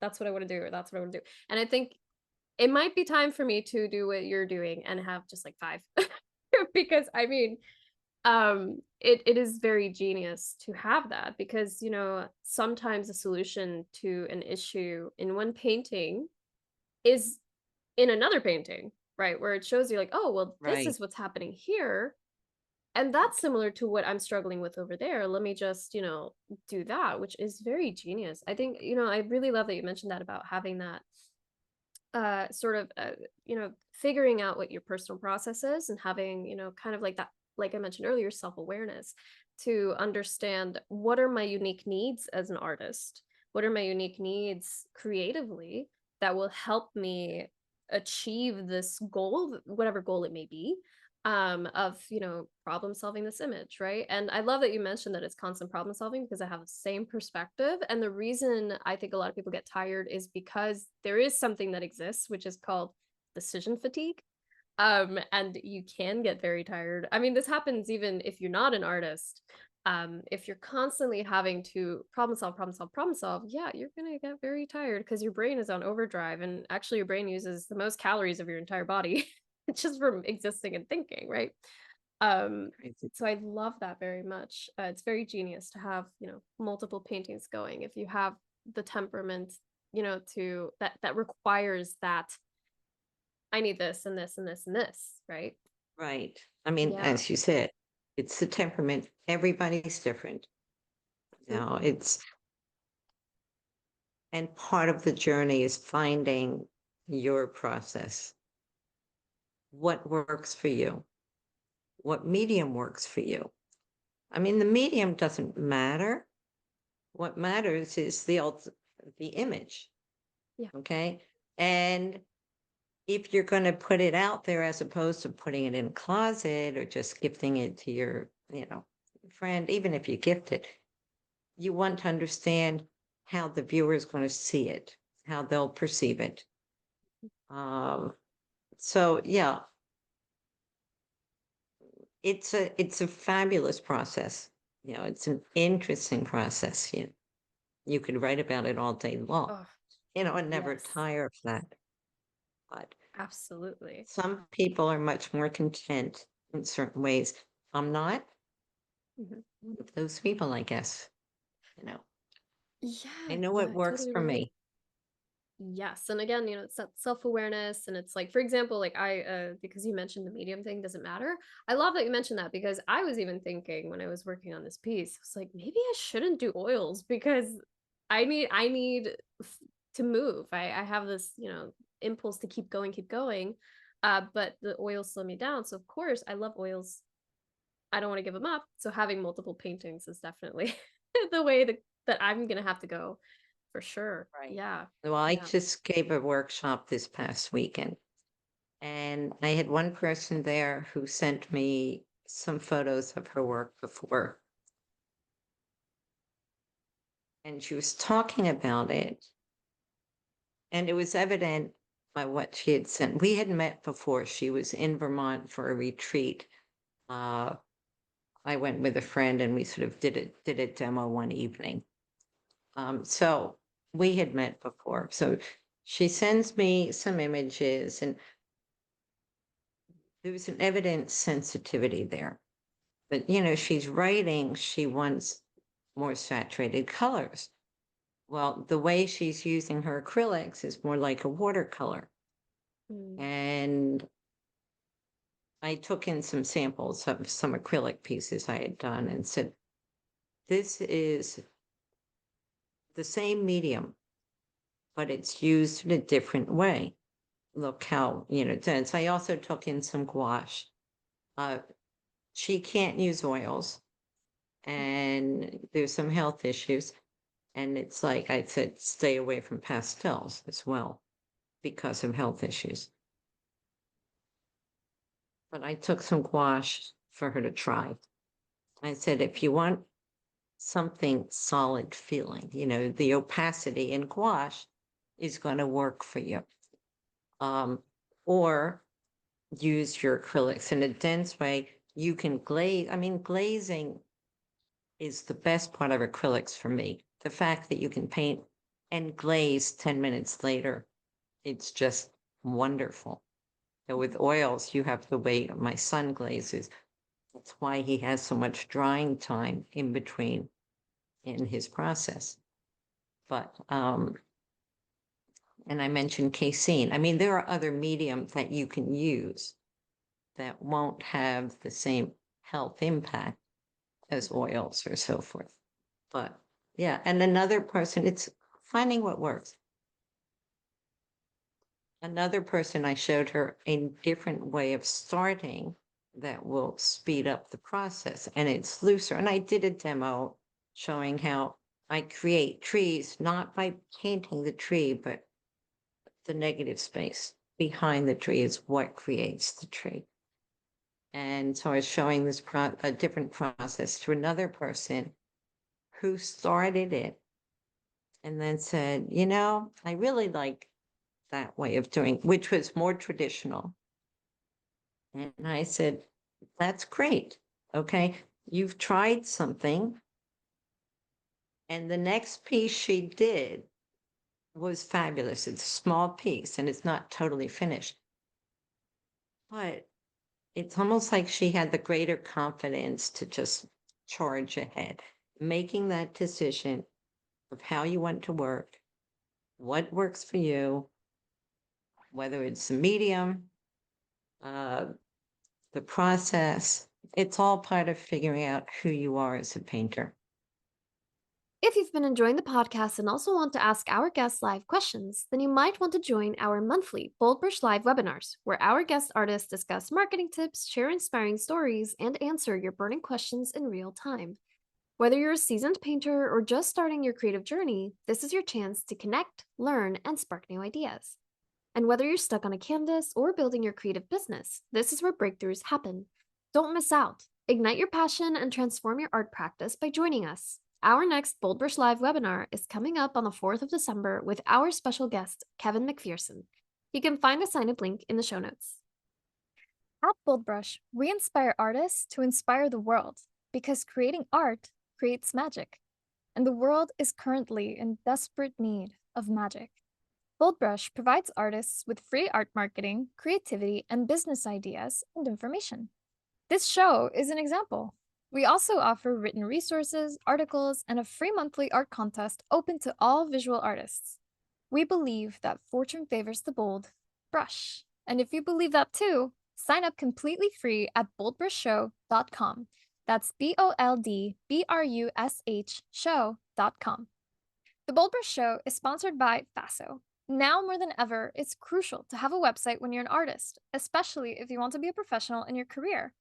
that's what I want to do, or that's what I want to do. And I think it might be time for me to do what you're doing and have just like five. Because I mean, it is very genius to have that because sometimes a solution to an issue in one painting is in another painting, right? Where it shows you like, oh well, this Right. is what's happening here, and that's similar to what I'm struggling with over there. Let me just do that, which is very genius. I think I really love that you mentioned that about having that sort of figuring out what your personal process is and having kind of like that, like I mentioned earlier, self-awareness to understand what are my unique needs as an artist, what are my unique needs creatively that will help me achieve this goal, whatever goal it may be, of problem solving this image, right? And I love that you mentioned that it's constant problem solving because I have the same perspective. And the reason I think a lot of people get tired is because there is something that exists which is called decision fatigue. And you can get very tired. I mean, this happens even if you're not an artist. If you're constantly having to problem solve, problem solve, problem solve, yeah, you're gonna get very tired because your brain is on overdrive, and actually your brain uses the most calories of your entire body just from existing and thinking, right? Um, Crazy. so I love that very much. It's very genius to have, multiple paintings going if you have the temperament, to that requires that I need this and this and this and this, right? Right. I mean, Yeah. as you said, it's the temperament. Everybody's different. Absolutely. It's and part of the journey is finding your process. What works for you? What medium works for you? I mean, the medium doesn't matter. What matters is the image. Yeah. Okay. And if you're going to put it out there as opposed to putting it in a closet or just gifting it to your, friend, even if you gift it, you want to understand how the viewer is going to see it, how they'll perceive it. Um, so yeah, it's a fabulous process. It's an interesting process. You could write about it all day long, Oh, and never yes. tire of that. But Absolutely. some people are much more content in certain ways. I'm not Mhm. one of those people, I guess. You know, I Yeah, know no, what I works totally for relate. me. Yes, and again, it's that self-awareness, and it's like, for example, like because you mentioned the medium thing doesn't matter. I love that you mentioned that because I was even thinking when I was working on this piece, I was like, maybe I shouldn't do oils because I need to move. I have this, impulse to keep going. But the oils slow me down. So of course, I love oils. I don't want to give them up. So having multiple paintings is definitely the way that I'm gonna have to go for sure. Right. Yeah. Well, I Yeah. just gave a workshop this past weekend, and I had one person there who sent me some photos of her work before, and she was talking about it, and it was evident by what she had sent. We had met before. She was in Vermont for a retreat Uh, I went with a friend and we sort of did a demo one evening. So we had met before. So she sends me some images, and there was an evident sensitivity there. But, she's writing, she wants more saturated colors. Well, the way she's using her acrylics is more like a watercolor. Mm. And I took in some samples of some acrylic pieces I had done and said, this is the same medium, but it's used in a different way. Look how, dense. I also took in some gouache. She can't use oils, and there's some health issues. And it's like I said, stay away from pastels as well because of health issues. But I took some gouache for her to try. I said, if you want something solid feeling, the opacity in gouache is going to work for you. Or use your acrylics in a dense way. You can glaze. I mean, glazing is the best part of acrylics for me. The fact that you can paint and glaze 10 minutes later, it's just wonderful. So with oils, you have to wait. My son glazes. That's why he has so much drying time in between in his process. But, and I mentioned casein. I mean, there are other mediums that you can use that won't have the same health impact as oils or so forth. But yeah, and another person, it's finding what works. Another person, I showed her a different way of starting that will speed up the process, and it's looser. And I did a demo showing how I create trees, not by painting the tree, but the negative space behind the tree is what creates the tree. And so I was showing this a different process to another person who started it and then said, I really like that way of doing, which was more traditional. And I said, that's great. Okay. You've tried something. And the next piece she did was fabulous. It's a small piece and it's not totally finished. But it's almost like she had the greater confidence to just charge ahead, making that decision of how you want to work, what works for you, whether it's the medium, the process. It's all part of figuring out who you are as a painter. If you've been enjoying the podcast and also want to ask our guests live questions, then you might want to join our monthly BoldBrush Live webinars, where our guest artists discuss marketing tips, share inspiring stories, and answer your burning questions in real time. Whether you're a seasoned painter or just starting your creative journey, this is your chance to connect, learn, and spark new ideas. And whether you're stuck on a canvas or building your creative business, this is where breakthroughs happen. Don't miss out. Ignite your passion and transform your art practice by joining us. Our next BoldBrush Live webinar is coming up on the 4th of December with our special guest, Kevin McPherson. You can find the sign-up link in the show notes. At BoldBrush, we inspire artists to inspire the world, because creating art creates magic, and the world is currently in desperate need of magic. BoldBrush provides artists with free art marketing, creativity, and business ideas and information. This show is an example. We also offer written resources, articles, and a free monthly art contest open to all visual artists. We believe that fortune favors the bold brush. And if you believe that too, sign up completely free at boldbrushshow.com. That's BoldBrush show.com. The BoldBrush Show is sponsored by FASO. Now more than ever, it's crucial to have a website when you're an artist, especially if you want to be a professional in your career.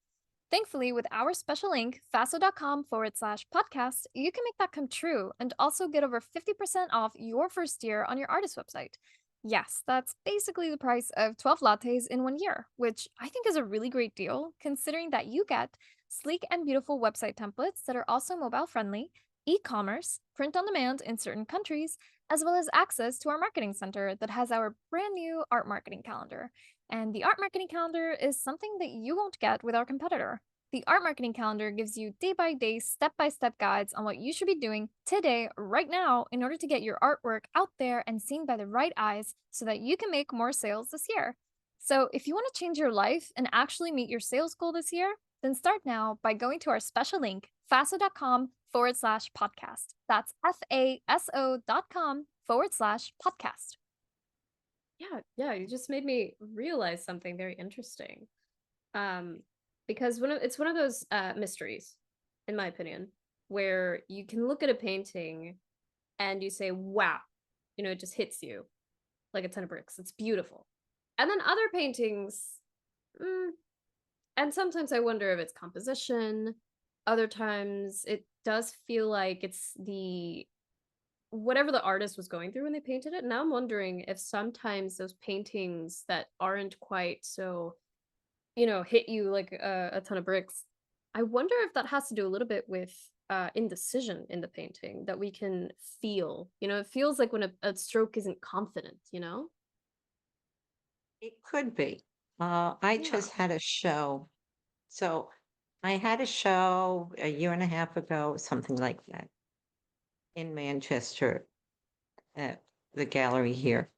Thankfully, with our special link, faso.com/podcast, you can make that come true and also get over 50% off your first year on your artist website. Yes, that's basically the price of 12 lattes in 1 year, which I think is a really great deal, considering that you get sleek and beautiful website templates that are also mobile friendly, e-commerce, print on demand in certain countries, as well as access to our marketing center that has our brand new art marketing calendar. And the art marketing calendar is something that you won't get with our competitor. The Art Marketing Calendar gives you day-by-day, step-by-step guides on what you should be doing today, right now, in order to get your artwork out there and seen by the right eyes so that you can make more sales this year. So if you want to change your life and actually meet your sales goal this year, then start now by going to our special link, faso.com/podcast. That's FASO.com/podcast. Yeah, you just made me realize something very interesting. Because it's one of those mysteries, in my opinion, where you can look at a painting and you say, wow, it just hits you like a ton of bricks. It's beautiful. And then other paintings, and sometimes I wonder if it's composition. Other times it does feel like it's whatever the artist was going through when they painted it. Now I'm wondering if sometimes those paintings that aren't quite so, hit you like a ton of bricks. I wonder if that has to do a little bit with indecision in the painting that we can feel. It feels like when a stroke isn't confident. It could be. I Yeah. just had a show. So I had a show a year and a half ago, something like that, in Manchester at the gallery here.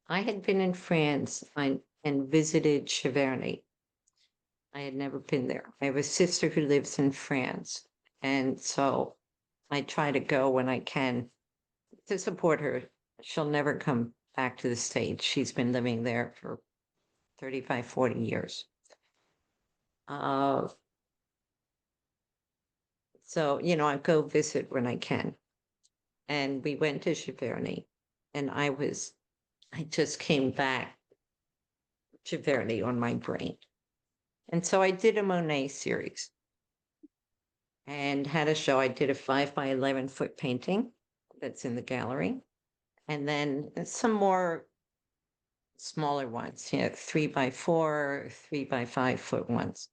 I had been in France and visited Cheverny. I had never been there. I have a sister who lives in France. And so I try to go when I can to support her. She'll never come back to the States. She's been living there for 35, 40 years. So, I go visit when I can. And we went to Cheverny, and I just came back Cheverny on my brain. And so I did a Monet series and had a show. I did a 5 by 11 foot painting that's in the gallery. And then some more smaller ones, 3 by 4, 3 by 5 foot ones.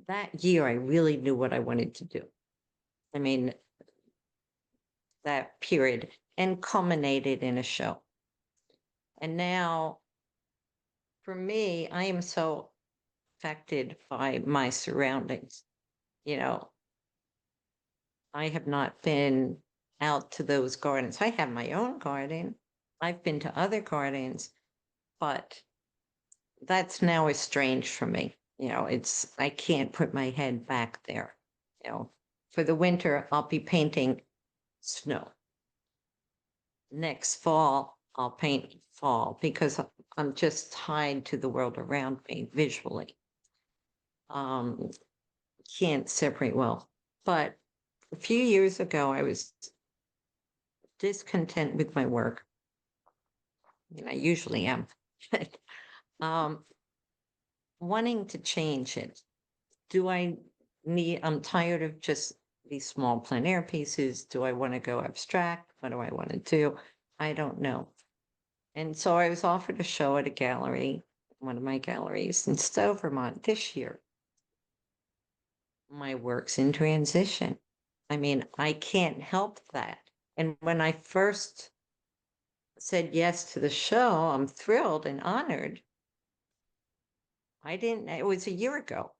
That year, I really knew what I wanted to do. I mean, that period, and culminated in a show. And now, for me, I am so affected by my surroundings. I have not been out to those gardens. I have my own garden. I've been to other gardens, but that's now estranged from me. I can't put my head back there. For the winter, I'll be painting snow. Next fall, I'll paint fall because I'm just tied to the world around me visually. Can't separate well. But a few years ago, I was discontent with my work. I usually am. Wanting to change it. I'm tired of just these small plein air pieces. Do I want to go abstract? What do I want to do? I don't know. And so I was offered a show at a gallery, one of my galleries in Stowe, Vermont this year. My work's in transition. I mean, I can't help that. And when I first said yes to the show, I'm thrilled and honored. It was a year ago.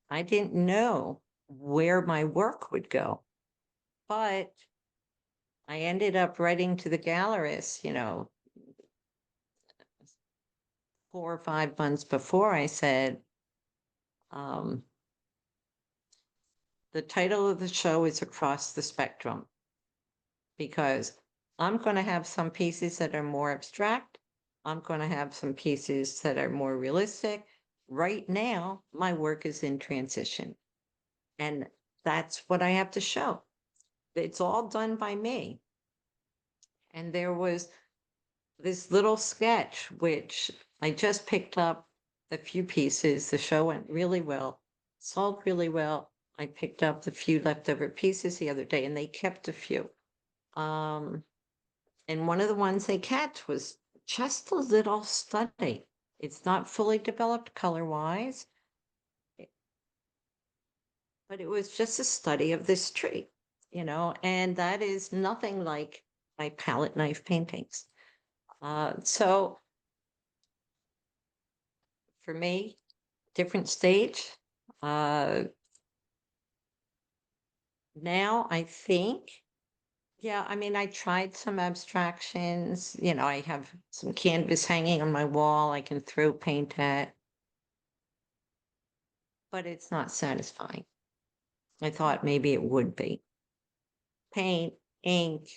I didn't know where my work would go, but I ended up writing to the gallerist, 4 or 5 months before. I said, the title of the show is Across the Spectrum, because I'm going to have some pieces that are more abstract. I'm going to have some pieces that are more realistic. Right now, my work is in transition. And that's what I have to show. It's all done by me. And there was this little sketch, which I just picked up a few pieces. The show went really well, sold really well. I picked up the few leftover pieces the other day, and they kept a few. And one of the ones they kept was just a little study. It's not fully developed color-wise, but it was just a study of this tree, and that is nothing like my palette knife paintings. So for me, different stage. Now I think, yeah, I mean, I tried some abstractions. I have some canvas hanging on my wall I can throw paint at, but it's not satisfying. I thought maybe it would be. Paint, ink,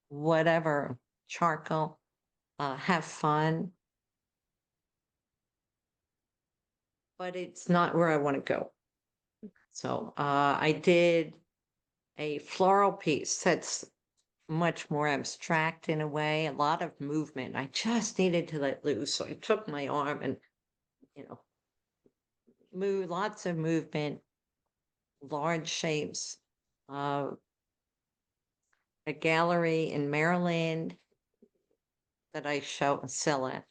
whatever, charcoal, have fun, but it's not where I want to go. So I did a floral piece that's much more abstract in a way, a lot of movement. I just needed to let loose. So I took my arm and, you know, move, lots of movement, large shapes. A gallery in Maryland that I sell at.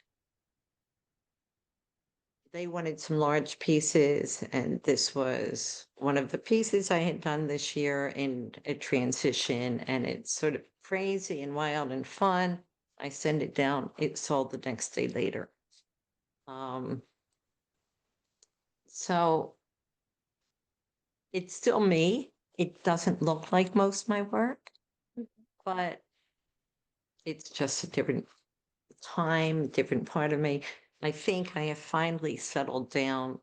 They wanted some large pieces, and this was one of the pieces I had done this year in a transition, and it's sort of crazy and wild and fun. I send it down. It sold the next day later. So it's still me. It doesn't look like most of my work, but it's just a different time, different part of me. I think I have finally settled down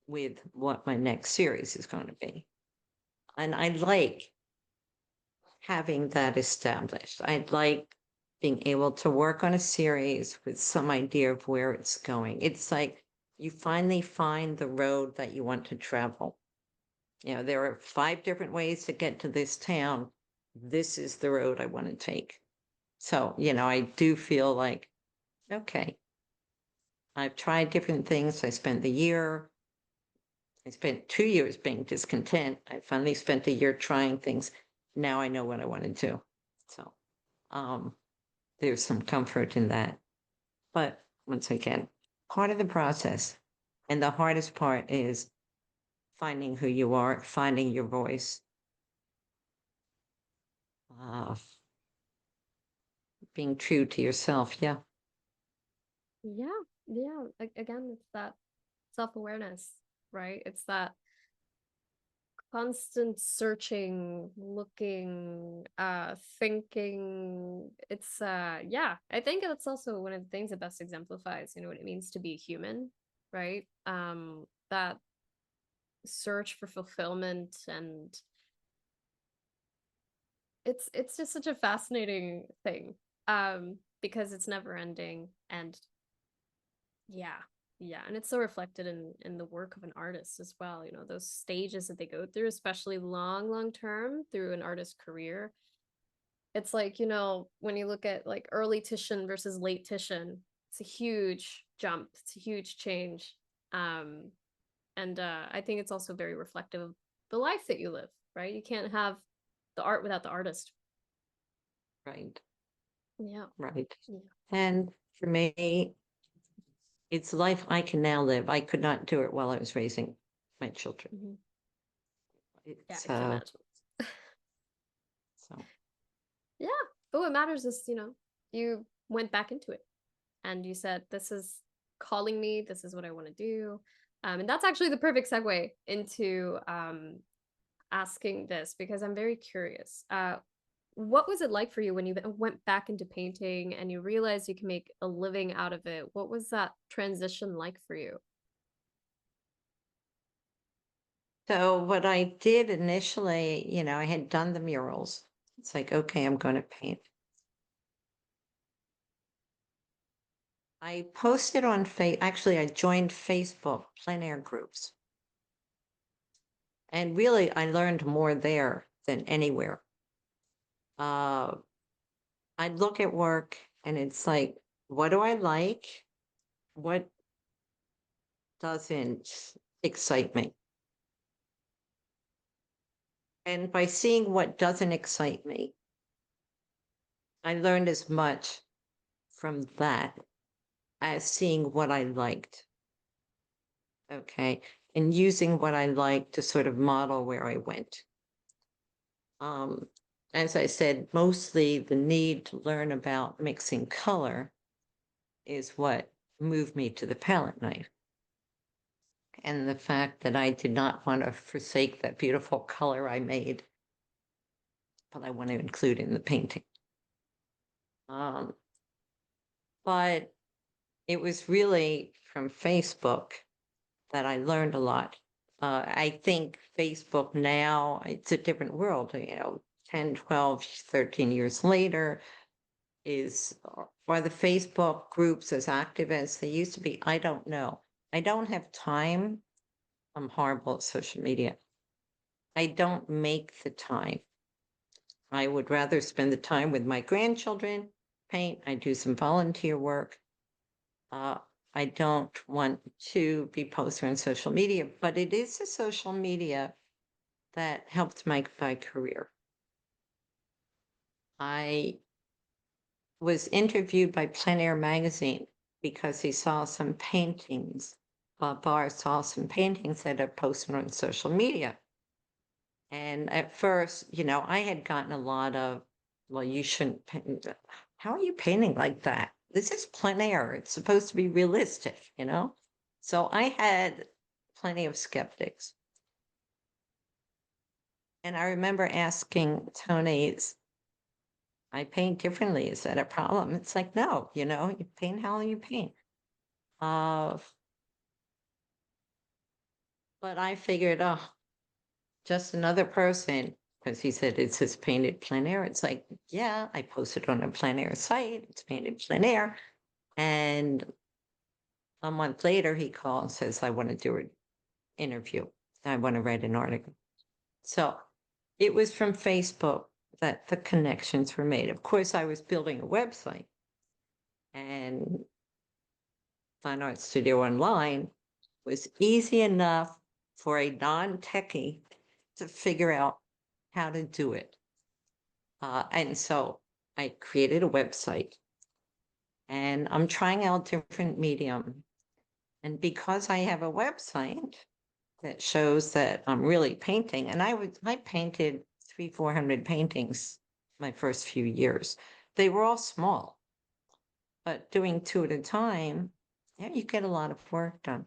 with what my next series is going to be. And I like having that established. I'd like being able to work on a series with some idea of where it's going. It's like you finally find the road that you want to travel. There are 5 different ways to get to this town. This is the road I want to take. So, I do feel like, okay, I've tried different things. I spent 2 years being discontent. I finally spent a year trying things. Now I know what I want to do. So there's some comfort in that. But once again, part of the process and the hardest part is finding who you are, finding your voice, being true to yourself. Yeah. Yeah. Again, it's that self-awareness, right? It's that constant searching, looking, thinking. It's yeah, I think that's also one of the things that best exemplifies, what it means to be human, right? That search for fulfillment, and it's just such a fascinating thing, because it's never ending. And yeah, and it's so reflected in the work of an artist as well, those stages that they go through, especially long term through an artist's career. It's like, when you look at like early Titian versus late Titian, it's a huge jump, it's a huge change. And I think it's also very reflective of the life that you live, right? You can't have the art without the artist. Right. Yeah. Right. Yeah. And for me, it's life I can now live. I could not do it while I was raising my children. Mm-hmm. Yeah, It's, I can imagine. so Yeah, but what matters is, you went back into it and you said, this is calling me, this is what I want to do. And that's actually the perfect segue into asking this, because I'm very curious. What was it like for you when you went back into painting and you realized you can make a living out of it? What was that transition like for you? So what I did initially, I had done the murals. It's like, okay, I'm going to paint. I posted on actually, I joined Facebook plein air groups. And really, I learned more there than anywhere. I look at work and it's like, what do I like? What doesn't excite me? And by seeing what doesn't excite me, I learned as much from that as seeing what I liked. Okay. And using what I liked to sort of model where I went. As I said, mostly the need to learn about mixing color is what moved me to the palette knife. and the fact that I did not want to forsake that beautiful color I made, but I want to include in the painting. But it was really from Facebook that I learned a lot. I think Facebook now, it's a different world, 10, 12, 13 years later, are the Facebook groups as active as they used to be? I don't know. I don't have time. I'm horrible at social media. I don't make the time. I would rather spend the time with my grandchildren, paint. I do some volunteer work. I don't want to be posted on social media, but it is a social media that helped my career. I was interviewed by Plein Air magazine because he saw some paintings. Barr saw some paintings that are posted on social media. And at first, I had gotten a lot of, well, you shouldn't paint. How are you painting like that? This is plein air. It's supposed to be realistic, So I had plenty of skeptics. And I remember asking Tony, I paint differently. Is that a problem? It's like, no, you paint how you paint. But I figured, just another person, because he said it's his painted plein air. It's like, yeah, I posted on a plein air site. It's painted plein air. And a month later, he calls and says, I want to do an interview. I want to write an article. So it was from Facebook that the connections were made. Of course, I was building a website, and Fine Art Studio Online was easy enough for a non-techie to figure out how to do it. And so I created a website, and I'm trying out different medium. And because I have a website that shows that I'm really painting, and I painted 400 paintings my first few years. They were all small, but doing 2 at a time, yeah, you get a lot of work done.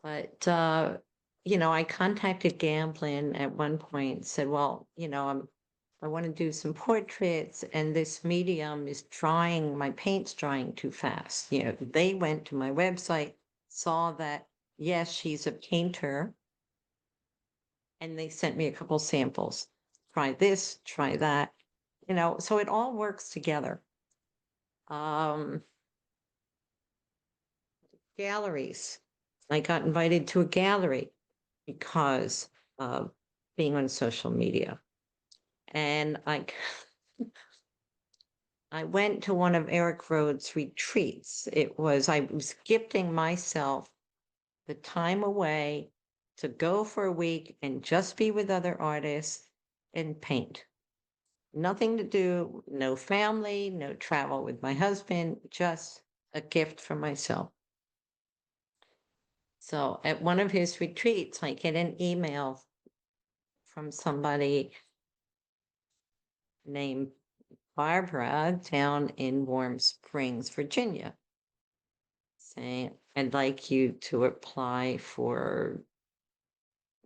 But I contacted Gamblin at one point, said, well, I want to do some portraits, and this medium is my paint's drying too fast. They went to my website, saw that, yes, she's a painter, and they sent me a couple samples. Try this, try that, so it all works together. Galleries. I got invited to a gallery because of being on social media. And I went to one of Eric Rhodes' retreats. I was gifting myself the time away to go for a week and just be with other artists and paint. Nothing to do, no family, no travel with my husband, just a gift for myself. So at one of his retreats, I get an email from somebody named Barbara down in Warm Springs, Virginia, saying, I'd like you to apply for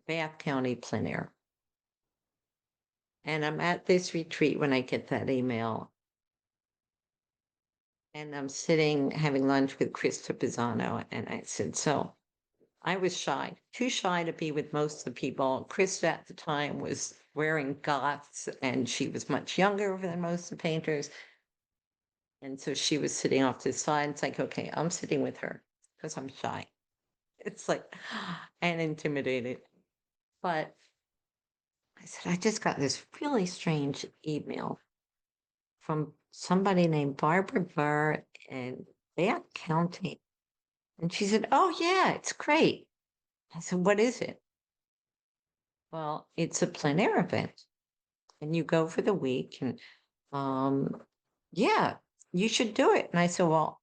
Bath County plein air. And I'm at this retreat when I get that email. And I'm sitting having lunch with Krista Pisano. And I said, so I was shy, too shy to be with most of the people. Krista at the time was wearing goths, and she was much younger than most of the painters. And so she was sitting off to the side. It's like, okay, I'm sitting with her because I'm shy. It's like, and intimidated. But I said, I just got this really strange email from somebody named Barbara Burr in Bath County. And she said, oh, yeah, it's great. I said, what is it? Well, it's a plein air event. And you go for the week. And yeah, you should do it. And I said, well,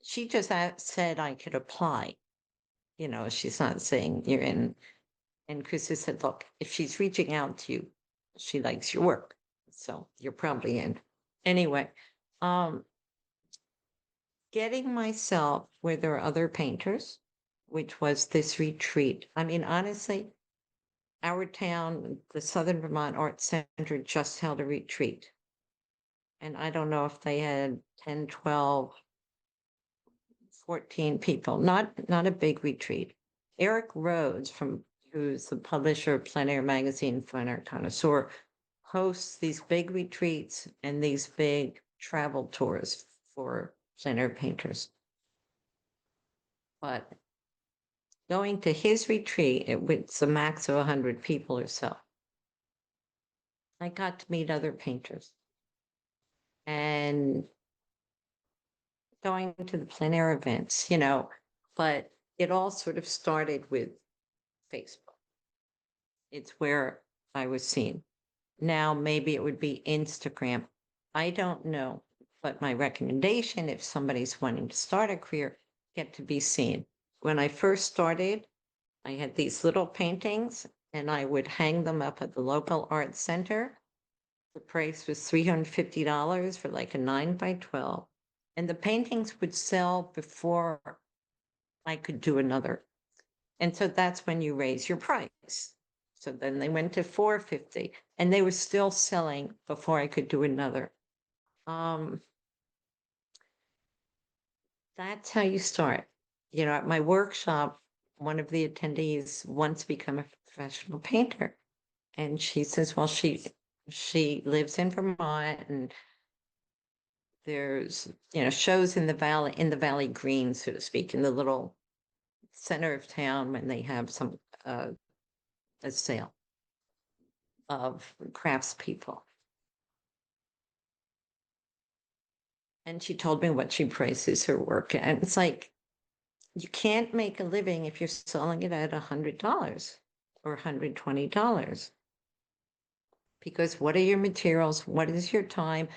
she just said I could apply. She's not saying you're in. And Krista said, look, if she's reaching out to you, she likes your work. So you're probably in. Anyway, getting myself where there are other painters, which was this retreat. I mean, honestly, our town, the Southern Vermont Art Center, just held a retreat. And I don't know if they had 10, 12, 14 people, not a big retreat. Eric Rhodes, who's the publisher of Plein Air Magazine, Plein Air Connoisseur, hosts these big retreats and these big travel tours for plein air painters. But going to his retreat, it was a max of 100 people or so. I got to meet other painters. And going to the plein air events, but it all sort of started with Facebook. It's where I was seen. Now, maybe it would be Instagram. I don't know. But my recommendation, if somebody's wanting to start a career, get to be seen. When I first started, I had these little paintings and I would hang them up at the local art center. The price was $350 for like a 9x12. And the paintings would sell before I could do another. And so that's when you raise your price. So then they went to $450 and they were still selling before I could do another. That's how you start. At my workshop, one of the attendees wants to become a professional painter. And she says, well, she lives in Vermont and there's, shows in the valley green, so to speak, in the little center of town when they have some, a sale of craftspeople. And she told me what she prices her work. And it's like, you can't make a living if you're selling it at $100 or $120. Because what are your materials? What is your time?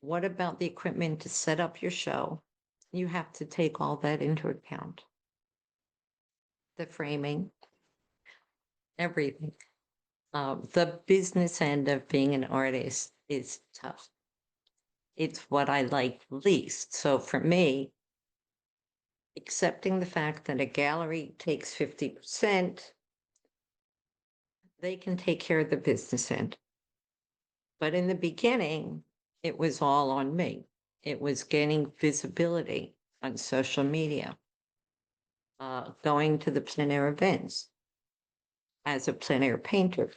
What about the equipment to set up your show? You have to take all that into account. The framing, everything. The business end of being an artist is tough. It's what I like least. So for me, accepting the fact that a gallery takes 50%, they can take care of the business end. But in the beginning, it was all on me. It was gaining visibility on social media, going to the plein air events as a plein air painter.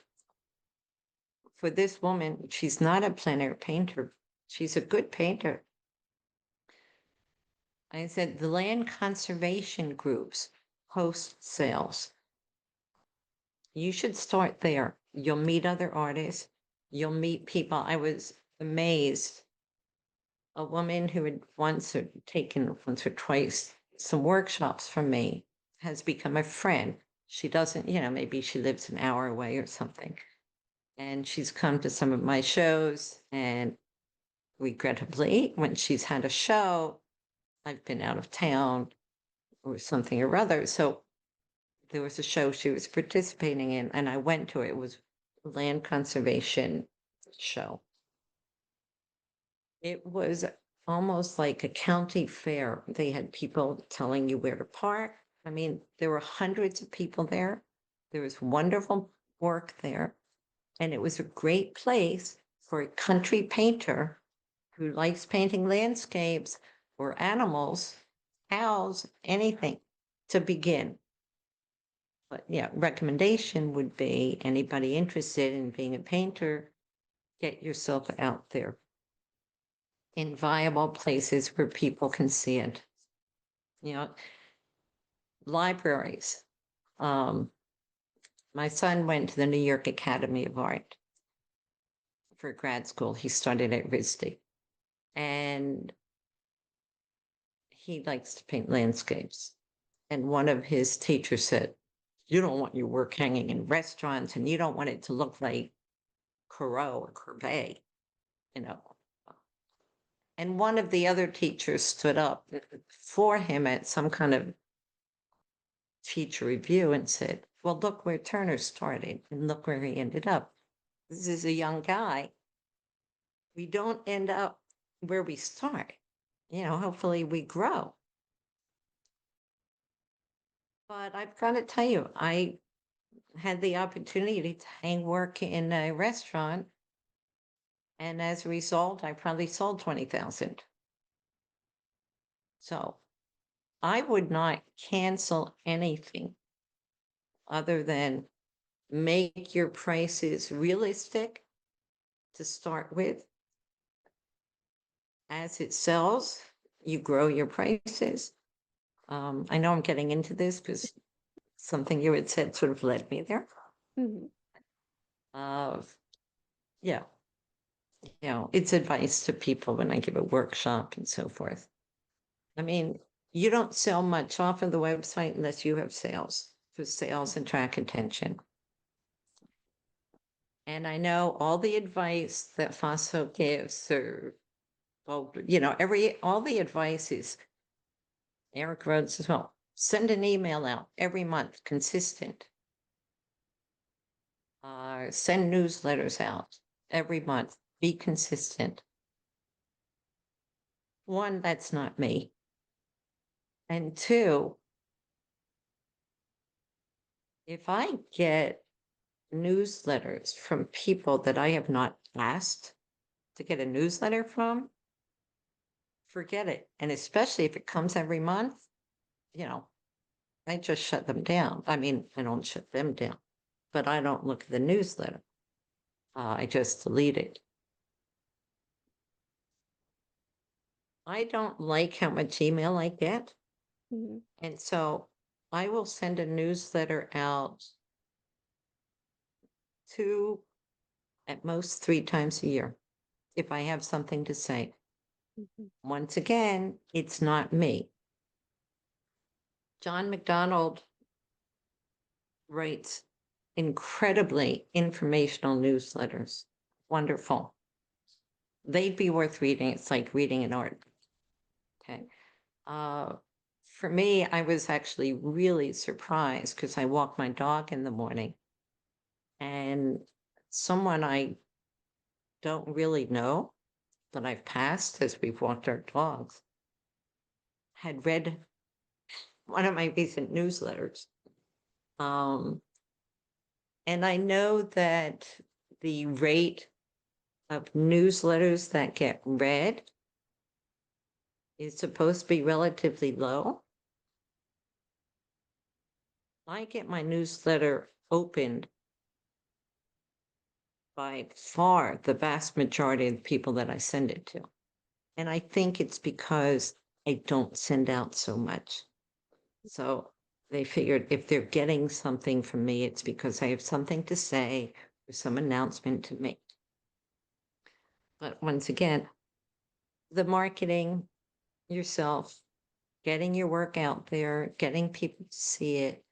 For this woman, she's not a plein air painter. She's a good painter. I said, the land conservation groups host sales. You should start there. You'll meet other artists. You'll meet people. I was amazed. A woman who had taken once or twice some workshops from me has become a friend. She doesn't, maybe she lives an hour away or something. And she's come to some of my shows, and regrettably, when she's had a show, I've been out of town or something or other. So there was a show she was participating in, and I went to it. It was a land conservation show. It was almost like a county fair. They had people telling you where to park. I mean, there were hundreds of people there. There was wonderful work there. And it was a great place for a country painter who likes painting landscapes or animals, cows, anything to begin. But yeah, recommendation would be anybody interested in being a painter, get yourself out there in viable places where people can see it. Libraries. My son went to the New York Academy of Art for grad school. He studied at RISD. And he likes to paint landscapes. And one of his teachers said, you don't want your work hanging in restaurants and you don't want it to look like Corot or Courbet, And one of the other teachers stood up for him at some kind of teacher review and said, well, look where Turner started and look where he ended up. This is a young guy. We don't end up where we start. hopefully we grow. But I've got to tell you, I had the opportunity to work in a restaurant, and as a result, I probably sold 20,000. So I would not cancel anything other than make your prices realistic to start with. As it sells, you grow your prices. I know I'm getting into this because something you had said sort of led me there. Mhm. Yeah, it's advice to people when I give a workshop and so forth. I mean, you don't sell much off of the website unless you have sales, because sales attract attention. And I know all the advice that FASO gives, or all the advice is Eric Rhodes as well. Send an email out every month, consistent. Send newsletters out every month, be consistent. One, that's not me. And two, if I get newsletters from people that I have not asked to get a newsletter from, forget it. And especially if it comes every month, I just shut them down. I mean, I don't shut them down, but I don't look at the newsletter. I just delete it. I don't like how much email I get. Mhm. And so I will send a newsletter out 2, at most 3 times a year if I have something to say. Mhm. Once again, it's not me. John McDonald writes incredibly informational newsletters. Wonderful. They'd be worth reading. It's like reading an art. Okay. For me, I was actually really surprised because I walk my dog in the morning, and someone I don't really know that I've passed as we've walked our dogs had read one of my recent newsletters. And I know that the rate of newsletters that get read is supposed to be relatively low. I get my newsletter opened by far the vast majority of the people that I send it to. And I think it's because I don't send out so much. So they figured if they're getting something from me, it's because I have something to say or some announcement to make. But once again, the marketing yourself, getting your work out there, getting people to see it.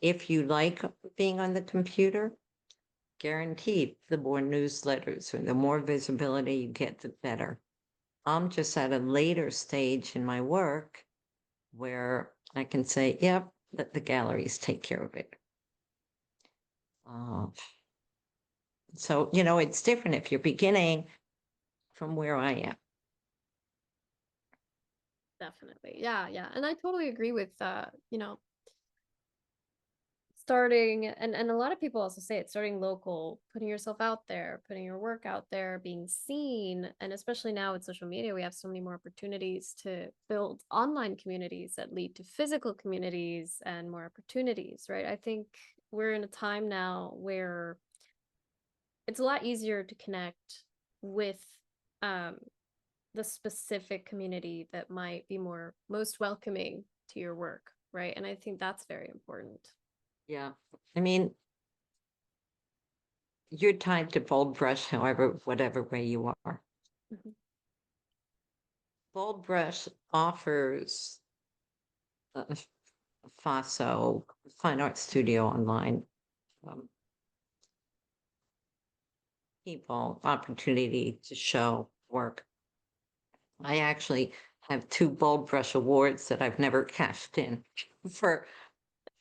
If you like being on the computer, guaranteed the more newsletters or the more visibility you get, the better. I'm just at a later stage in my work where I can say, yep, let the galleries take care of it. So, it's different if you're beginning from where I am. Definitely. Yeah, yeah. And I totally agree with starting, and a lot of people also say it, starting local, putting yourself out there, putting your work out there, being seen. And especially now with social media, we have so many more opportunities to build online communities that lead to physical communities and more opportunities, right? I think we're in a time now where it's a lot easier to connect with the specific community that might be most welcoming to your work, right? And I think that's very important. Yeah. I mean, you're tied to BoldBrush, however, whatever way you are. Mhm. BoldBrush offers a FASO Fine Art Studio online people opportunity to show work. I actually have 2 BoldBrush awards that I've never cashed in for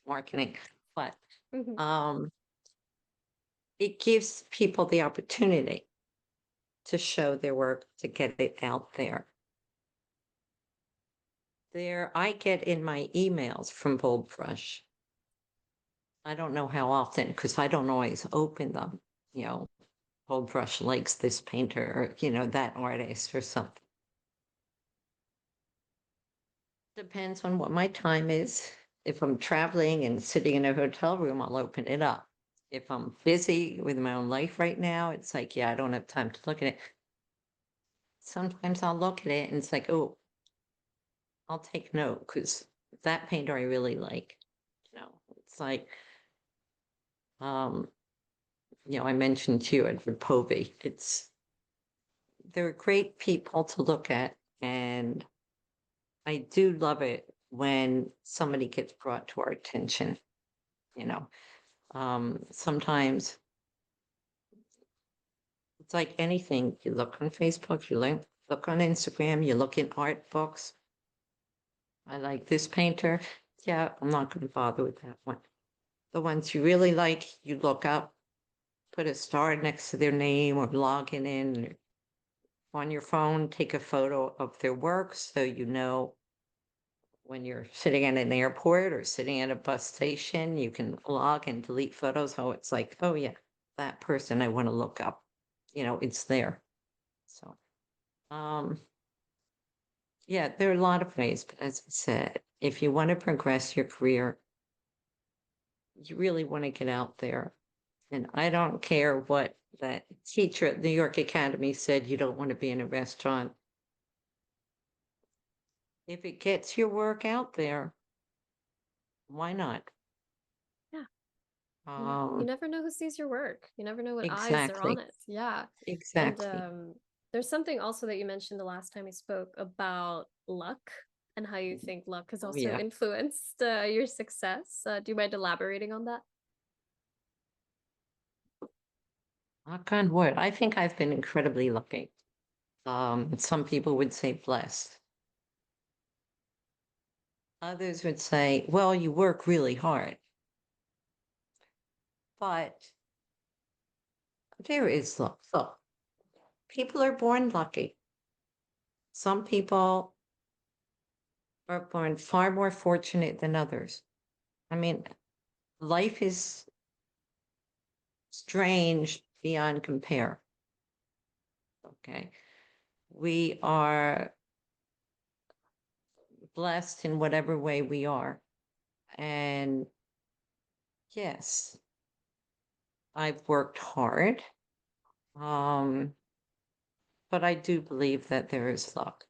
marketing, but Mhm. it gives people the opportunity to show their work, to get it out there. I get in my emails from BoldBrush. I don't know how often, because I don't always open them, you know, BoldBrush likes this painter or, that artist or something. Depends on what my time is. If I'm traveling and sitting in a hotel room, I'll open it up. If I'm busy with my own life right now, it's like, yeah, I don't have time to look at it. Sometimes I'll look at it and it's like, oh, I'll take note because that painter I really like. It's like, um, I mentioned to you Edward Povey. They're great people to look at, and I do love it when somebody gets brought to our attention. Sometimes it's like anything. You look on Facebook, look on Instagram, you look in art books. I like this painter. Yeah, I'm not going to bother with that one. The ones you really like, you look up, put a star next to their name or log in on your phone, take a photo of their work so you know when you're sitting at an airport or sitting at a bus station, you can log and delete photos. Oh, it's like, oh yeah, that person I want to look up. It's there. So, yeah, there are a lot of ways, but as I said, if you want to progress your career, you really want to get out there. And I don't care what that teacher at New York Academy said, you don't want to be in a restaurant. If it gets your work out there, why not? Yeah. You Um, never know who sees your work. You never know what eyes are on exactly. it. Yeah. Exactly. And there's something also that you mentioned the last time we spoke about luck and how you think luck has Oh, also yeah. influenced your success. Do you mind elaborating on that? Knock on wood. I think I've been incredibly lucky. Some people would say blessed. Others would say, well, you work really hard. But there is luck. Look, people are born lucky. Some people are born far more fortunate than others. I mean, life is strange beyond compare. Okay. We are blessed in whatever way we are. And yes, I've worked hard. But I do believe that there is luck.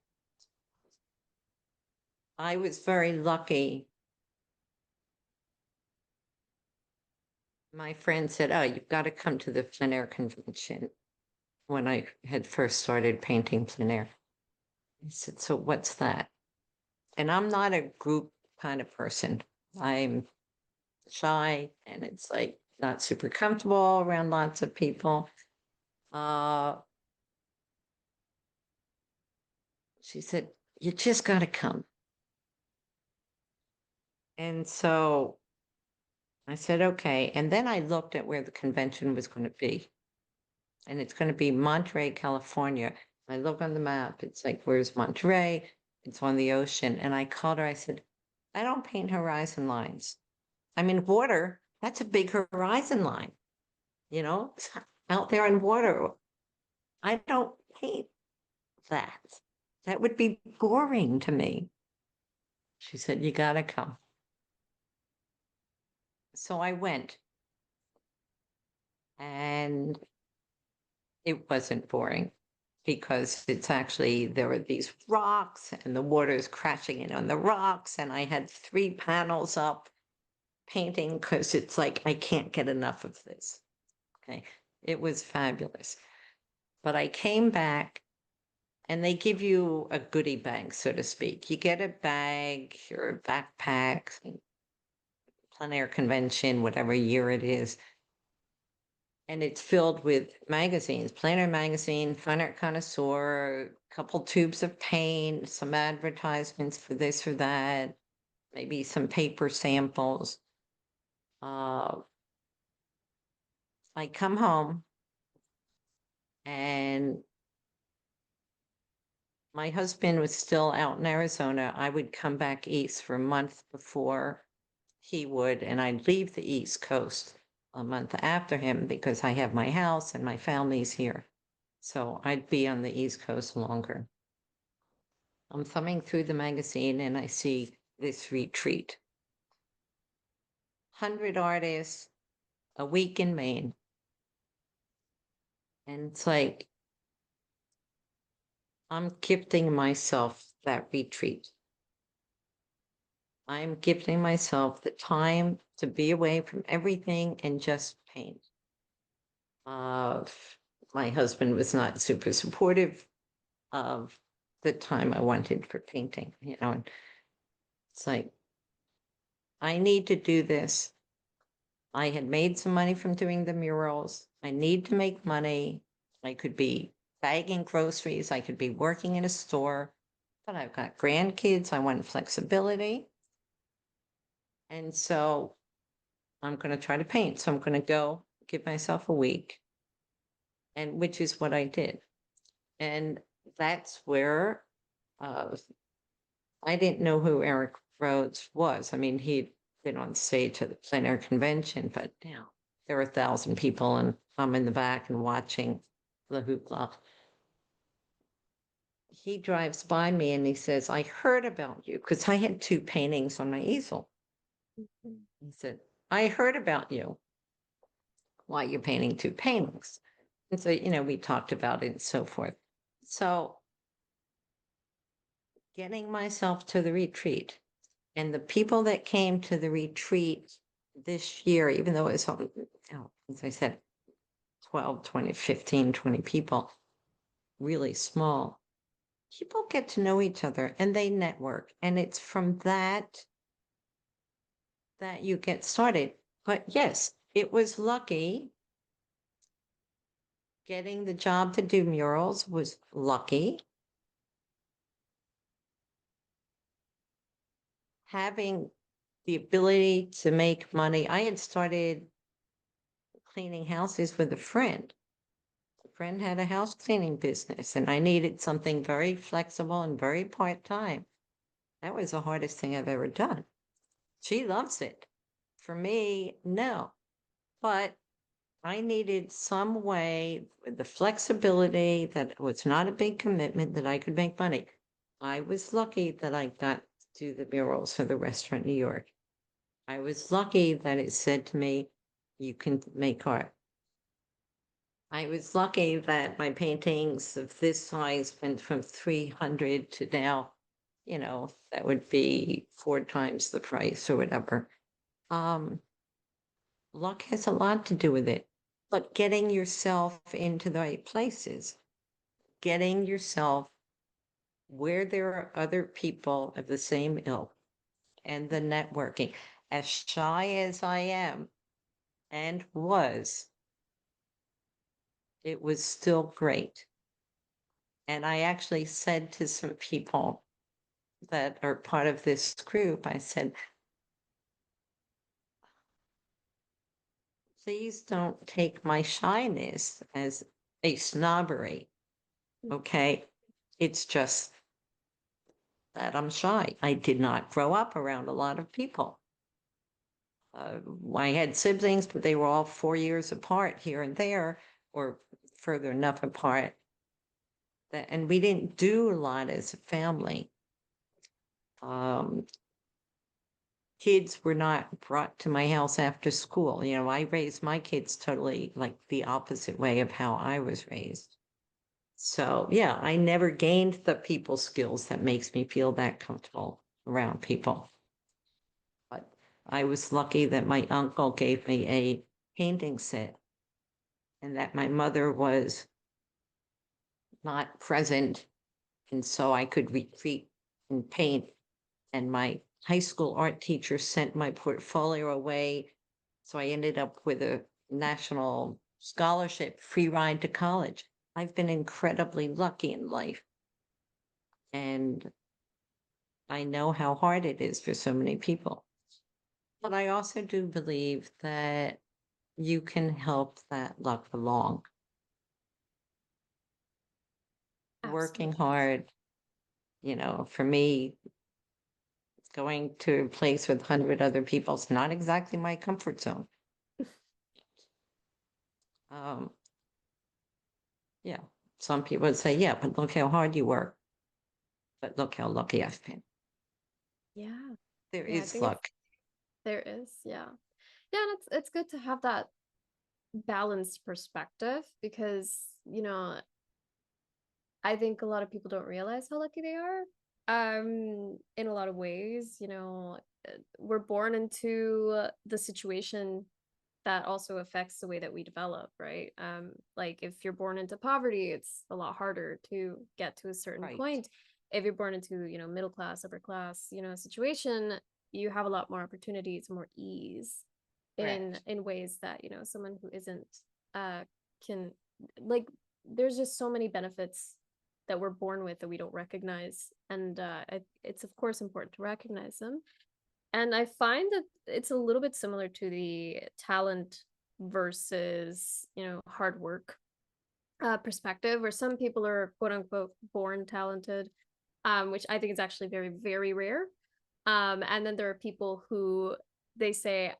I was very lucky. My friend said, oh, you've got to come to the plein air convention when I had first started painting plein air. I said, so what's that? And I'm not a group kind of person. I'm shy and it's like not super comfortable around lots of people. She said, you just got to come. And so I said, okay. And then I looked at where the convention was going to be. And it's going to be Monterey, California. I look on the map. It's like, where's Monterey? It's on the ocean. And I called her. I said, I don't paint horizon lines. I mean, water, that's a big horizon line, it's out there in water. I don't paint that. That would be boring to me. She said, you got to come. So I went, and it wasn't boring because it's actually, there were these rocks and the water's crashing in on the rocks. And I had 3 panels up painting because it's like, I can't get enough of this. Okay. It was fabulous. But I came back and they give you a goodie bag, so to speak. You get a bag or a backpack, plein air convention, whatever year it is. And it's filled with magazines, plein air magazine, fine art connoisseur, a couple tubes of paint, some advertisements for this or that, maybe some paper samples. I come home and my husband was still out in Arizona, I would come back east for a month before he would, and I'd leave the East Coast a month after him because I have my house and my family's here. So I'd be on the East Coast longer. I'm thumbing through the magazine and I see this retreat. 100 artists, a week in Maine. And it's like, I'm gifting myself that retreat. I'm gifting myself the time to be away from everything and just paint. My husband was not super supportive of the time I wanted for painting, and it's like, I need to do this. I had made some money from doing the murals. I need to make money. I could be bagging groceries. I could be working in a store, but I've got grandkids. I want flexibility. And so I'm going to try to paint. So I'm going to go give myself a week, and which is what I did. And that's where I didn't know who Eric Rhodes was. I mean, he'd been on stage at the plein air convention, but now there are 1,000 people and I'm in the back and watching the hoopla. He drives by me and he says, I heard about you because I had 2 paintings on my easel. He said, I heard about you. Why you're painting 2 paintings? And so, we talked about it and so forth. So getting myself to the retreat and the people that came to the retreat this year, even though it was, as I said, 12, 20, 15, 20 people, really small, people get to know each other and they network. And it's from that you get started. But yes, it was lucky. Getting the job to do murals was lucky. Having the ability to make money. I had started cleaning houses with a friend. A friend had a house cleaning business and I needed something very flexible and very part-time. That was the hardest thing I've ever done. She loves it. For me, no. But I needed some way with the flexibility that was not a big commitment that I could make money. I was lucky that I got to do the murals for the restaurant New York. I was lucky that it said to me, you can make art. I was lucky that my paintings of this size went from 300 to now, that would be 4 times the price or whatever. Luck has a lot to do with it, but getting yourself into the right places, getting yourself where there are other people of the same ilk, and the networking. As shy as I am and it was still great. And I actually said to some people that are part of this group, I said, please don't take my shyness as a snobbery. Okay. It's just that I'm shy. I did not grow up around a lot of people. I had siblings, but they were all 4 years apart here and there, or further enough apart. And we didn't do a lot as a family. Kids were not brought to my house after school. I raised my kids totally like the opposite way of how I was raised. So yeah, I never gained the people skills that makes me feel that comfortable around people. But I was lucky that my uncle gave me a painting set and that my mother was not present. And so I could retreat and paint. And my high school art teacher sent my portfolio away. So I ended up with a national scholarship, free ride to college. I've been incredibly lucky in life. And I know how hard it is for so many people. But I also do believe that you can help that luck along. Working Absolutely. hard For me, going to a place with 100 other people is not exactly my comfort zone. Um, yeah, some people would say, yeah, but look how hard you work. But look how lucky I've been. Yeah. There Yeah, I is think it's luck. there is, yeah. Yeah, and it's good to have that balanced perspective because, I think a lot of people don't realize how lucky they are. In a lot of ways, we're born into the situation that also affects the way that we develop, right? Like if you're born into poverty, it's a lot harder to get to a certain Right. point. If you're born into, middle class, upper class, situation, you have a lot more opportunities, more ease Correct. in ways that, someone who isn't can like there's just so many benefits that we're born with that we don't recognize. And it's of course important to recognize them. And I find that it's a little bit similar to the talent versus, hard work perspective, where some people are quote unquote born talented, which I think is actually very, very rare. And then there are people who they say,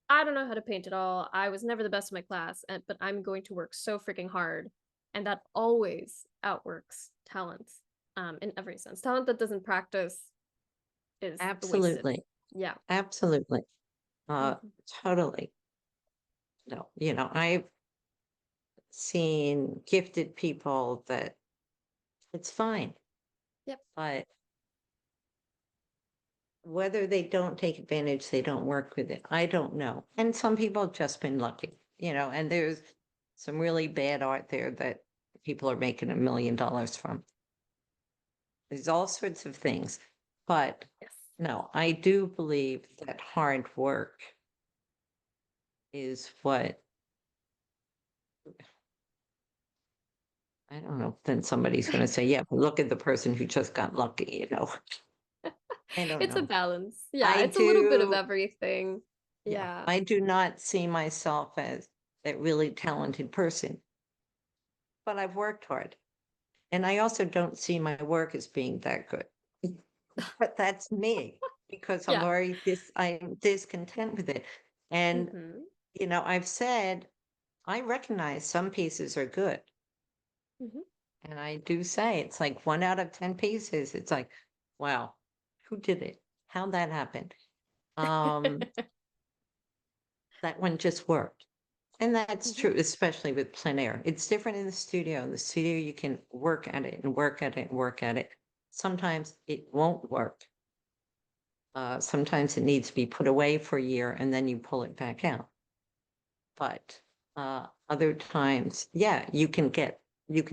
I don't know how to paint at all. I was never the best in my class, but I'm going to work so freaking hard. And that always outworks talent in every sense. Talent that doesn't practice is wasted. Absolutely. Yeah. Absolutely. Mhm. Totally. No, I've seen gifted people that it's fine, Yep. but whether they don't take advantage, they don't work with it. I don't know. And some people have just been lucky, and there's some really bad art there that people are making $1 million from. There's all sorts of things. But Yes. no, I do believe that hard work is what I don't know. Then somebody's going to say, yeah, but look at the person who just got lucky. I don't It's a know. balance. Yeah, I it's a little bit of do. everything. Yeah, Yeah. I do not see myself as a really talented person, but I've worked hard. And I also don't see my work as being that good. But that's me because Yeah. I'm discontent with it. And, Mm-hmm. I've said, I recognize some pieces are good. Mm-hmm. And I do say it's like 1 out of 10 pieces. It's like, wow, who did it? How'd that happen? Um, that one just worked. And that's Mm-hmm. true, especially with plein air. It's different in the studio. In the studio, you can work at it and work at it and work at it. Sometimes it won't work. Sometimes it needs to be put away for a year and then you pull it back out. But other times, yeah, you can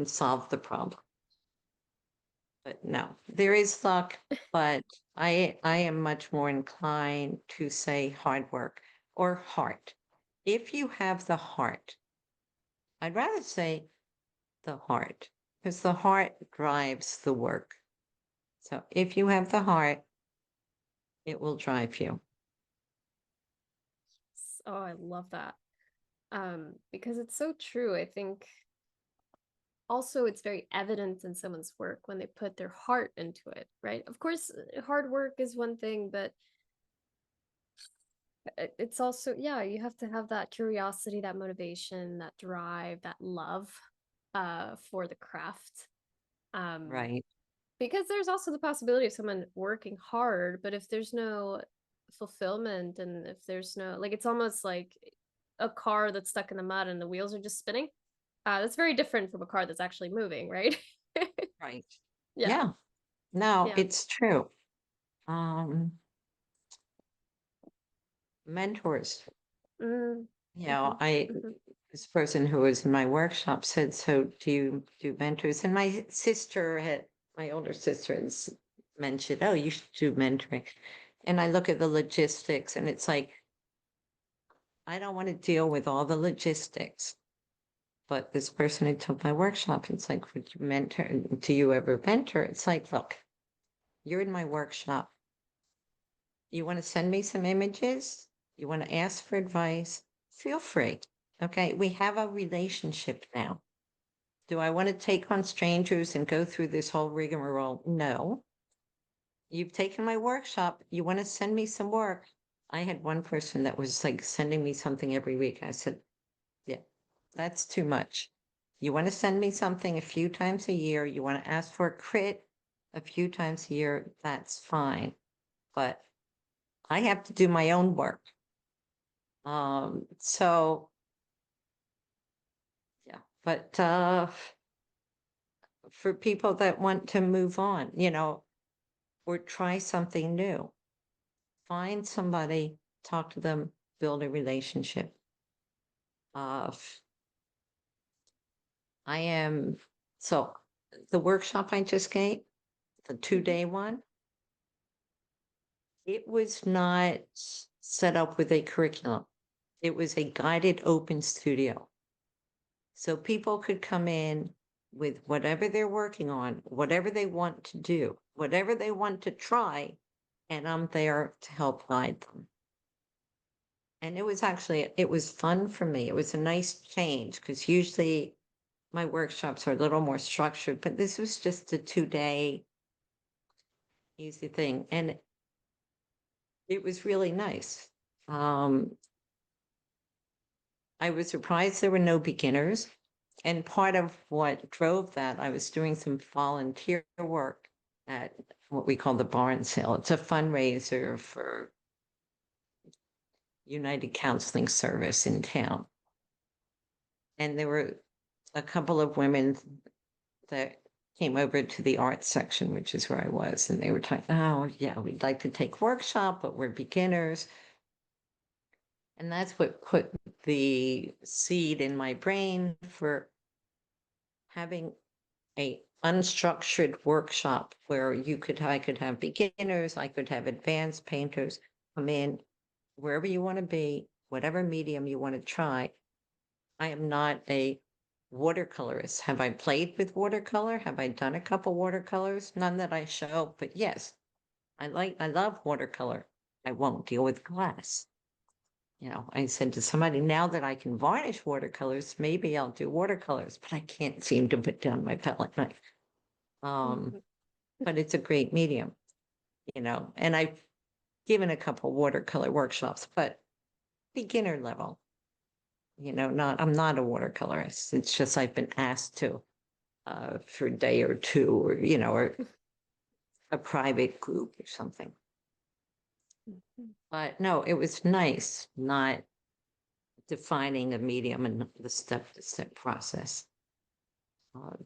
solve the problem. But no, there is luck, but I am much more inclined to say hard work or heart. If you have the heart, I'd rather say the heart because the heart drives the work. So if you have the heart, it will drive you. Oh, I love that. Because it's so true. I think also it's very evident in someone's work when they put their heart into it, right? Of course, hard work is one thing, but it's also, yeah, you have to have that curiosity, that motivation, that drive, that love for the craft. Um, Right. because there's also the possibility of someone working hard, but if there's no fulfillment and if there's no, like, it's almost like a car that's stuck in the mud and the wheels are just spinning. That's very different from a car that's actually moving, right? Right. Yeah. Yeah. No, Yeah. it's true. Um, mentors. Mm, Yeah, mhm, I mhm. this person who was in my workshop said, "So do you do mentors?" And my older sister has mentioned, "Oh, you should do mentoring." And I look at the logistics, and it's like I don't want to deal with all the logistics. But this person who took my workshop, it's like, "Would you mentor? Do you ever mentor?" It's like, look, you're in my workshop. You want to send me some images? You want to ask for advice? Feel free. Okay, we have a relationship now. Do I want to take on strangers and go through this whole rigmarole? No. you've taken my workshop. You want to send me some work? I had one person that was like sending me something every week. I said, yeah, that's too much. You want to send me something a few times a year. You want to ask for a crit a few times a year. That's fine. But I have to do my own work. So yeah, but for people that want to move on, or try something new, find somebody, talk to them, build a relationship. I am, so the workshop I just gave, the 2-day one, it was not set up with a curriculum. It was a guided open studio. So people could come in with whatever they're working on, whatever they want to do, whatever they want to try, and I'm there to help guide them. And it was fun for me. It was a nice change because usually my workshops are a little more structured, but this was just a 2-day easy thing. And it was really nice. I was surprised there were no beginners. And part of what drove that, I was doing some volunteer work at what we call the barn sale. It's a fundraiser for United Counseling Service in town. And there were a couple of women that came over to the art section, which is where I was. And they were talking, oh, yeah, we'd like to take workshop, but we're beginners. And that's what put the seed in my brain for having a unstructured workshop where I could have beginners, I could have advanced painters come in wherever you want to be, whatever medium you want to try. I am not a watercolorist. Have I played with watercolor? Have I done a couple watercolors? None that I show, but yes, I love watercolor. I won't deal with glass. I said to somebody, now that I can varnish watercolors, maybe I'll do watercolors, but I can't seem to put down my palette knife. But it's a great medium, and I've given a couple watercolor workshops, but beginner level, I'm not a watercolorist. It's just I've been asked to for a day or two, or a private group or something. But no, it was nice not defining a medium and the step-to-step process.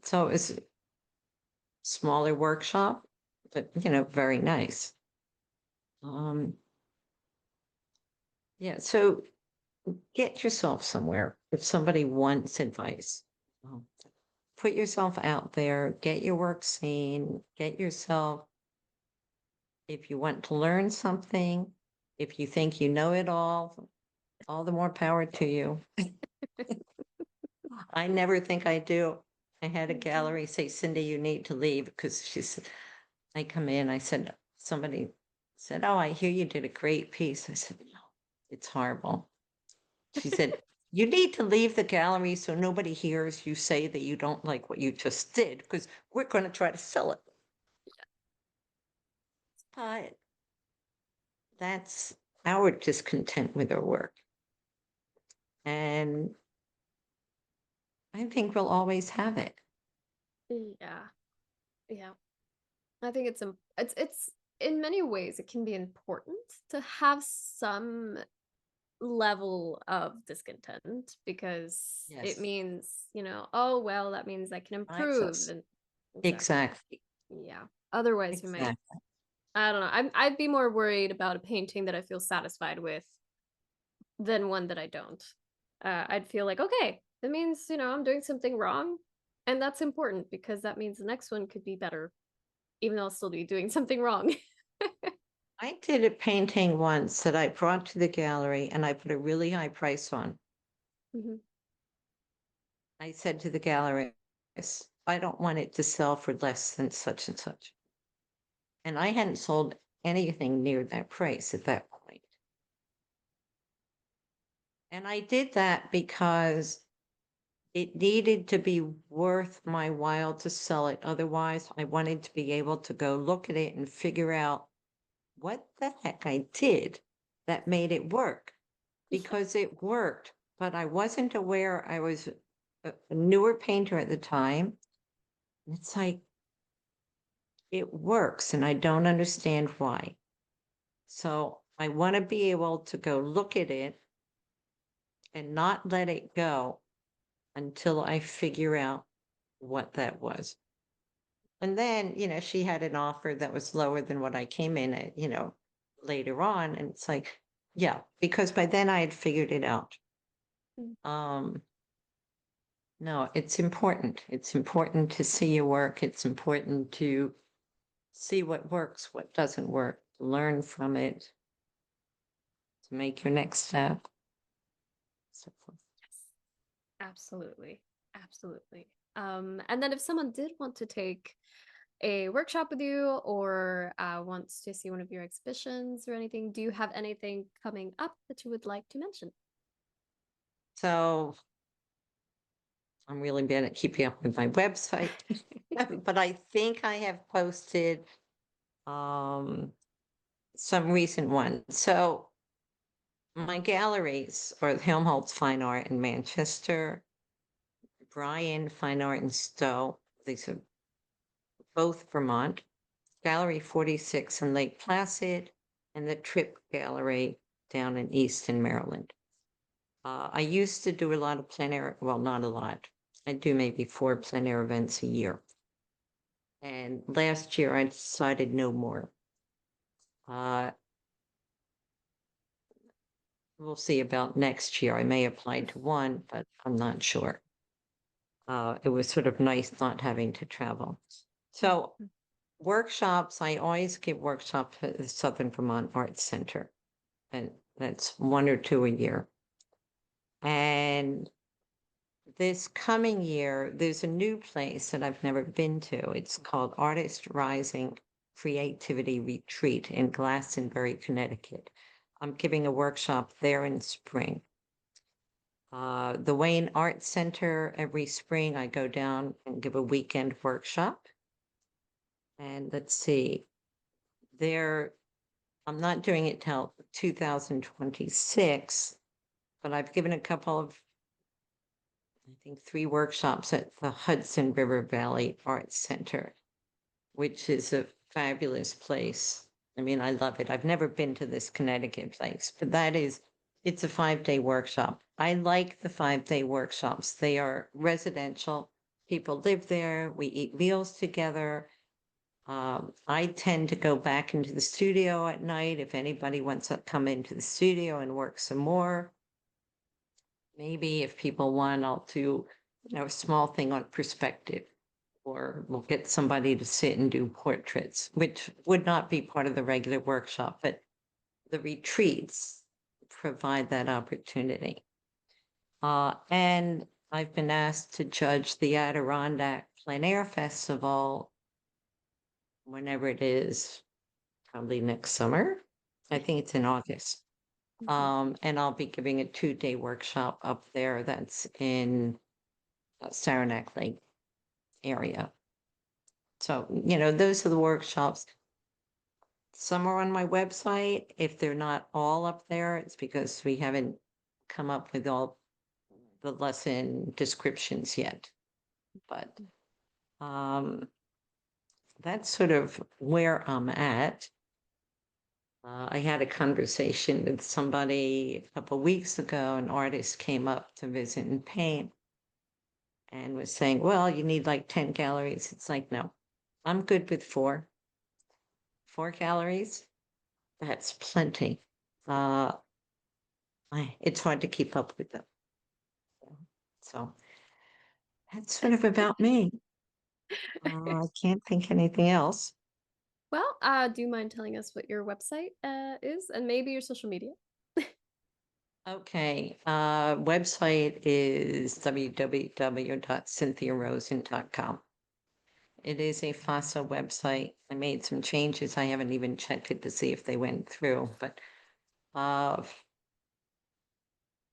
So it's a smaller workshop, but very nice. Yeah, so get yourself somewhere if somebody wants advice. Put yourself out there, get your work seen, get yourself, if you want to learn something, if you think you know it all the more power to you. I never think I do. I had a gallery say, Cindy, you need to leave because she said, I come in, somebody said, oh, I hear you did a great piece. I said, no, it's horrible. She said, you need to leave the gallery so nobody hears you say that you don't like what you just did because we're going to try to sell it. But that's our discontent with our work. And I think we'll always have it. Yeah. Yeah. I think it's in many ways it can be important to have some level of discontent because Yes. it means, oh well, that means I can improve and Exactly. yeah. Otherwise we might, I don't know. I'd be more worried about a painting that I feel satisfied with than one that I don't. I'd feel like, okay, that means, I'm doing something wrong. And that's important because that means the next one could be better, even though I'll still be doing something wrong. I did a painting once that I brought to the gallery and I put a really high price on. I said to the gallerist, I don't want it to sell for less than such and such. And I hadn't sold anything near that price at that point. And I did that because it needed to be worth my while to sell it. Otherwise, I wanted to be able to go look at it and figure out what the heck I did that made it work, because it worked, but I wasn't aware. I was a newer painter at the time. It's like, it works and I don't understand why. So I want to be able to go look at it and not let it go until I figure out what that was. And then, she had an offer that was lower than what I came in at, later on. And it's like, yeah, because by then I had figured it out. Um, no, it's important. It's important to see your work. It's important to see what works, what doesn't work, learn from it, to make your next step. So forth. Absolutely. Absolutely. And then if someone did want to take a workshop with you or wants to see one of your exhibitions or anything, do you have anything coming up that you would like to mention? So I'm really bad at keeping up with my website, but I think I have posted some recent ones. So my galleries are Helmholtz Fine Art in Manchester, Bryan Fine Art in Stowe. These are both Vermont. Gallery 46 in Lake Placid, and the Trip Gallery down in Easton, Maryland. I used to do a lot of plein air, well, not a lot. I do maybe 4 plein air events a year. And last year I decided no more. We'll see about next year. I may apply to one, but I'm not sure. It was sort of nice not having to travel. So workshops, I always give workshops at the Southern Vermont Arts Center, and that's 1 or 2 a year. And this coming year, there's a new place that I've never been to. It's called Artist Rising Creativity Retreat in Glastonbury, Connecticut. I'm giving a workshop there in spring. The Wayne Art Center, every spring I go down and give a weekend workshop. And let's see, I'm not doing it till 2026, but I've given a couple of, I think 3 workshops at the Hudson River Valley Arts Center, which is a fabulous place. I mean, I love it. I've never been to this Connecticut place, but it's a 5-day workshop. I like the 5-day workshops. They are residential. People live there. We eat meals together. I tend to go back into the studio at night if anybody wants to come into the studio and work some more. Maybe if people want, I'll do a small thing on perspective, or we'll get somebody to sit and do portraits, which would not be part of the regular workshop, but the retreats provide that opportunity. And I've been asked to judge the Adirondack Plein Air Festival whenever it is, probably next summer. I think it's in August. And I'll be giving a 2-day workshop up there that's in Saranac Lake area. So, those are the workshops. Some are on my website. If they're not all up there, it's because we haven't come up with all the lesson descriptions yet. But that's sort of where I'm at. I had a conversation with somebody a couple weeks ago. An artist came up to visit and paint and was saying, well, you need like 10 galleries. It's like, no, I'm good with 4. 4 galleries, that's plenty. It's hard to keep up with them. So that's sort of about me. I can't think anything else. Well, do you mind telling us what your website is and maybe your social media? Okay, website is www.cynthiarosen.com. It is a FASO website. I made some changes. I haven't even checked it to see if they went through, but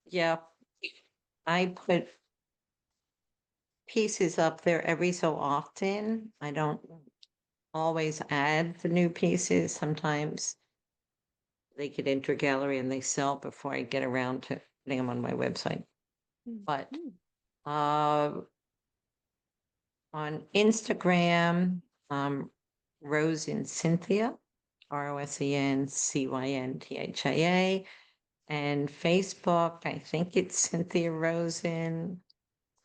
yeah, I put pieces up there every so often. I don't always add the new pieces. Sometimes they get into a gallery and they sell before I get around to putting them on my website. But on Instagram, Rosen Cynthia, ROSENCYNTHIA, and Facebook, I think it's Cynthia Rosen.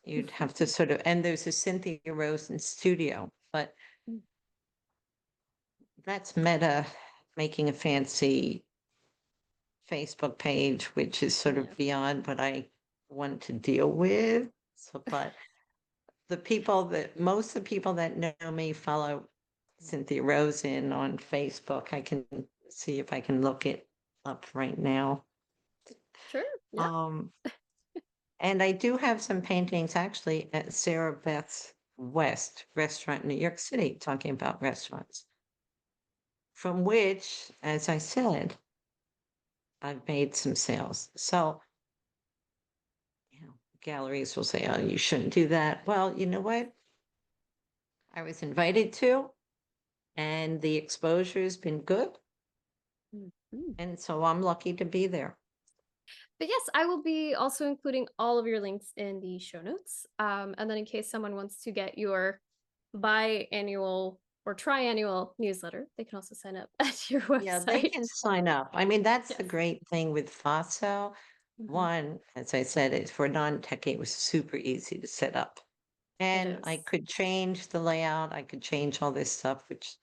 You'd have to sort of, and there's a Cynthia Rosen studio, but that's Meta making a fancy Facebook page, which is sort of beyond what I want to deal with. So, but most of the people that know me follow Cynthia Rosen on Facebook. I can see if I can look it up right now. Sure. Yeah. And I do have some paintings actually at Sarah Beth's West restaurant in New York City, talking about restaurants, from which, as I said, I've made some sales. So, galleries will say, oh, you shouldn't do that. Well, you know what? I was invited to, and the exposure has been good. And so I'm lucky to be there. But yes, I will be also including all of your links in the show notes. And then in case someone wants to get your biannual or triannual newsletter, they can also sign up at your website. Yeah, they can sign up. I mean, that's the Yes. great thing with FASO. One, as I said, is for non-techie, it was super easy to set up. And I could change the layout. I could change all this stuff, which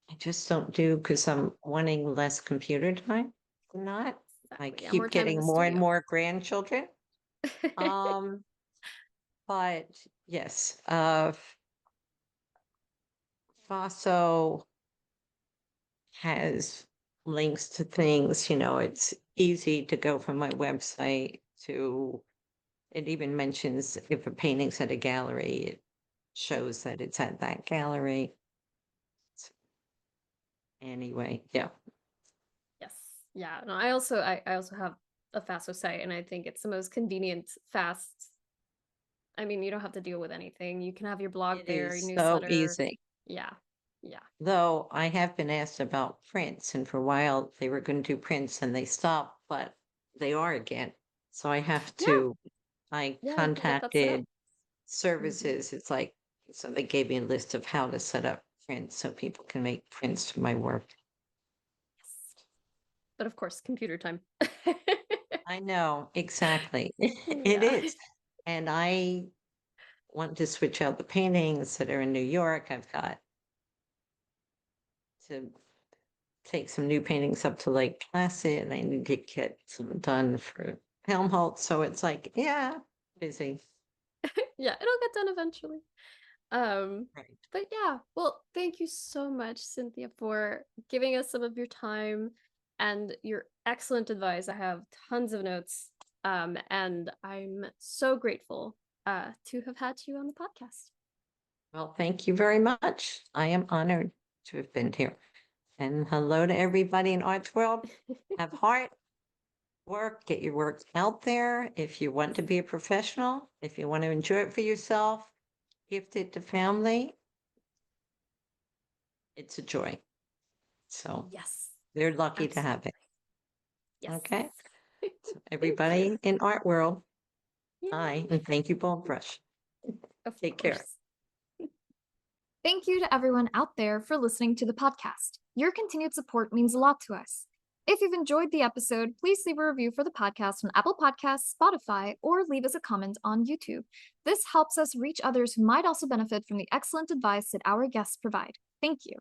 I just don't do because I'm wanting less computer time. I'm not. I Exactly. More keep time in getting the more and studio. more grandchildren. But yes, FASO has links to things, it's easy to go from my website to, it even mentions if a painting's at a gallery, it shows that it's at that gallery. Anyway, yeah. Yes. Yeah. No, I also have a FASO site, and I think it's the most convenient, fast. I mean, you don't have to deal with anything. You can have your blog It there, is your so newsletter. easy. Yeah. Yeah. Though I have been asked about prints, and for a while they were going to do prints and they stopped, but they are again. So I have to, I Yeah, you can get that set up. contacted services. It's like, so they gave me a list of how to set up prints so people can make prints for my work. Yes. But of course, computer time. I know, exactly. It Yeah. is. And I want to switch out the paintings that are in New York. I've got to take some new paintings up to Lake Placid. I need to get some done for Helmholtz. So it's like, yeah, busy. Yeah, it'll get done eventually. Right. But yeah, well, thank you so much, Cynthia, for giving us some of your time and your excellent advice. I have tons of notes, and I'm so grateful to have had you on the podcast. Well, thank you very much. I am honored to have been here. And hello to everybody in Arts World. Have heart, work, get your work out there. If you want to be a professional, if you want to enjoy it for yourself, gift it to family, it's a joy. So Yes, they're lucky to have it. yes. Okay. So Thank everybody you. in Art World, Yeah, hi, and thank you, BoldBrush. of Take care. course. Thank you to everyone out there for listening to the podcast. Your continued support means a lot to us. If you've enjoyed the episode, please leave a review for the podcast on Apple Podcasts, Spotify, or leave us a comment on YouTube. This helps us reach others who might also benefit from the excellent advice that our guests provide. Thank you.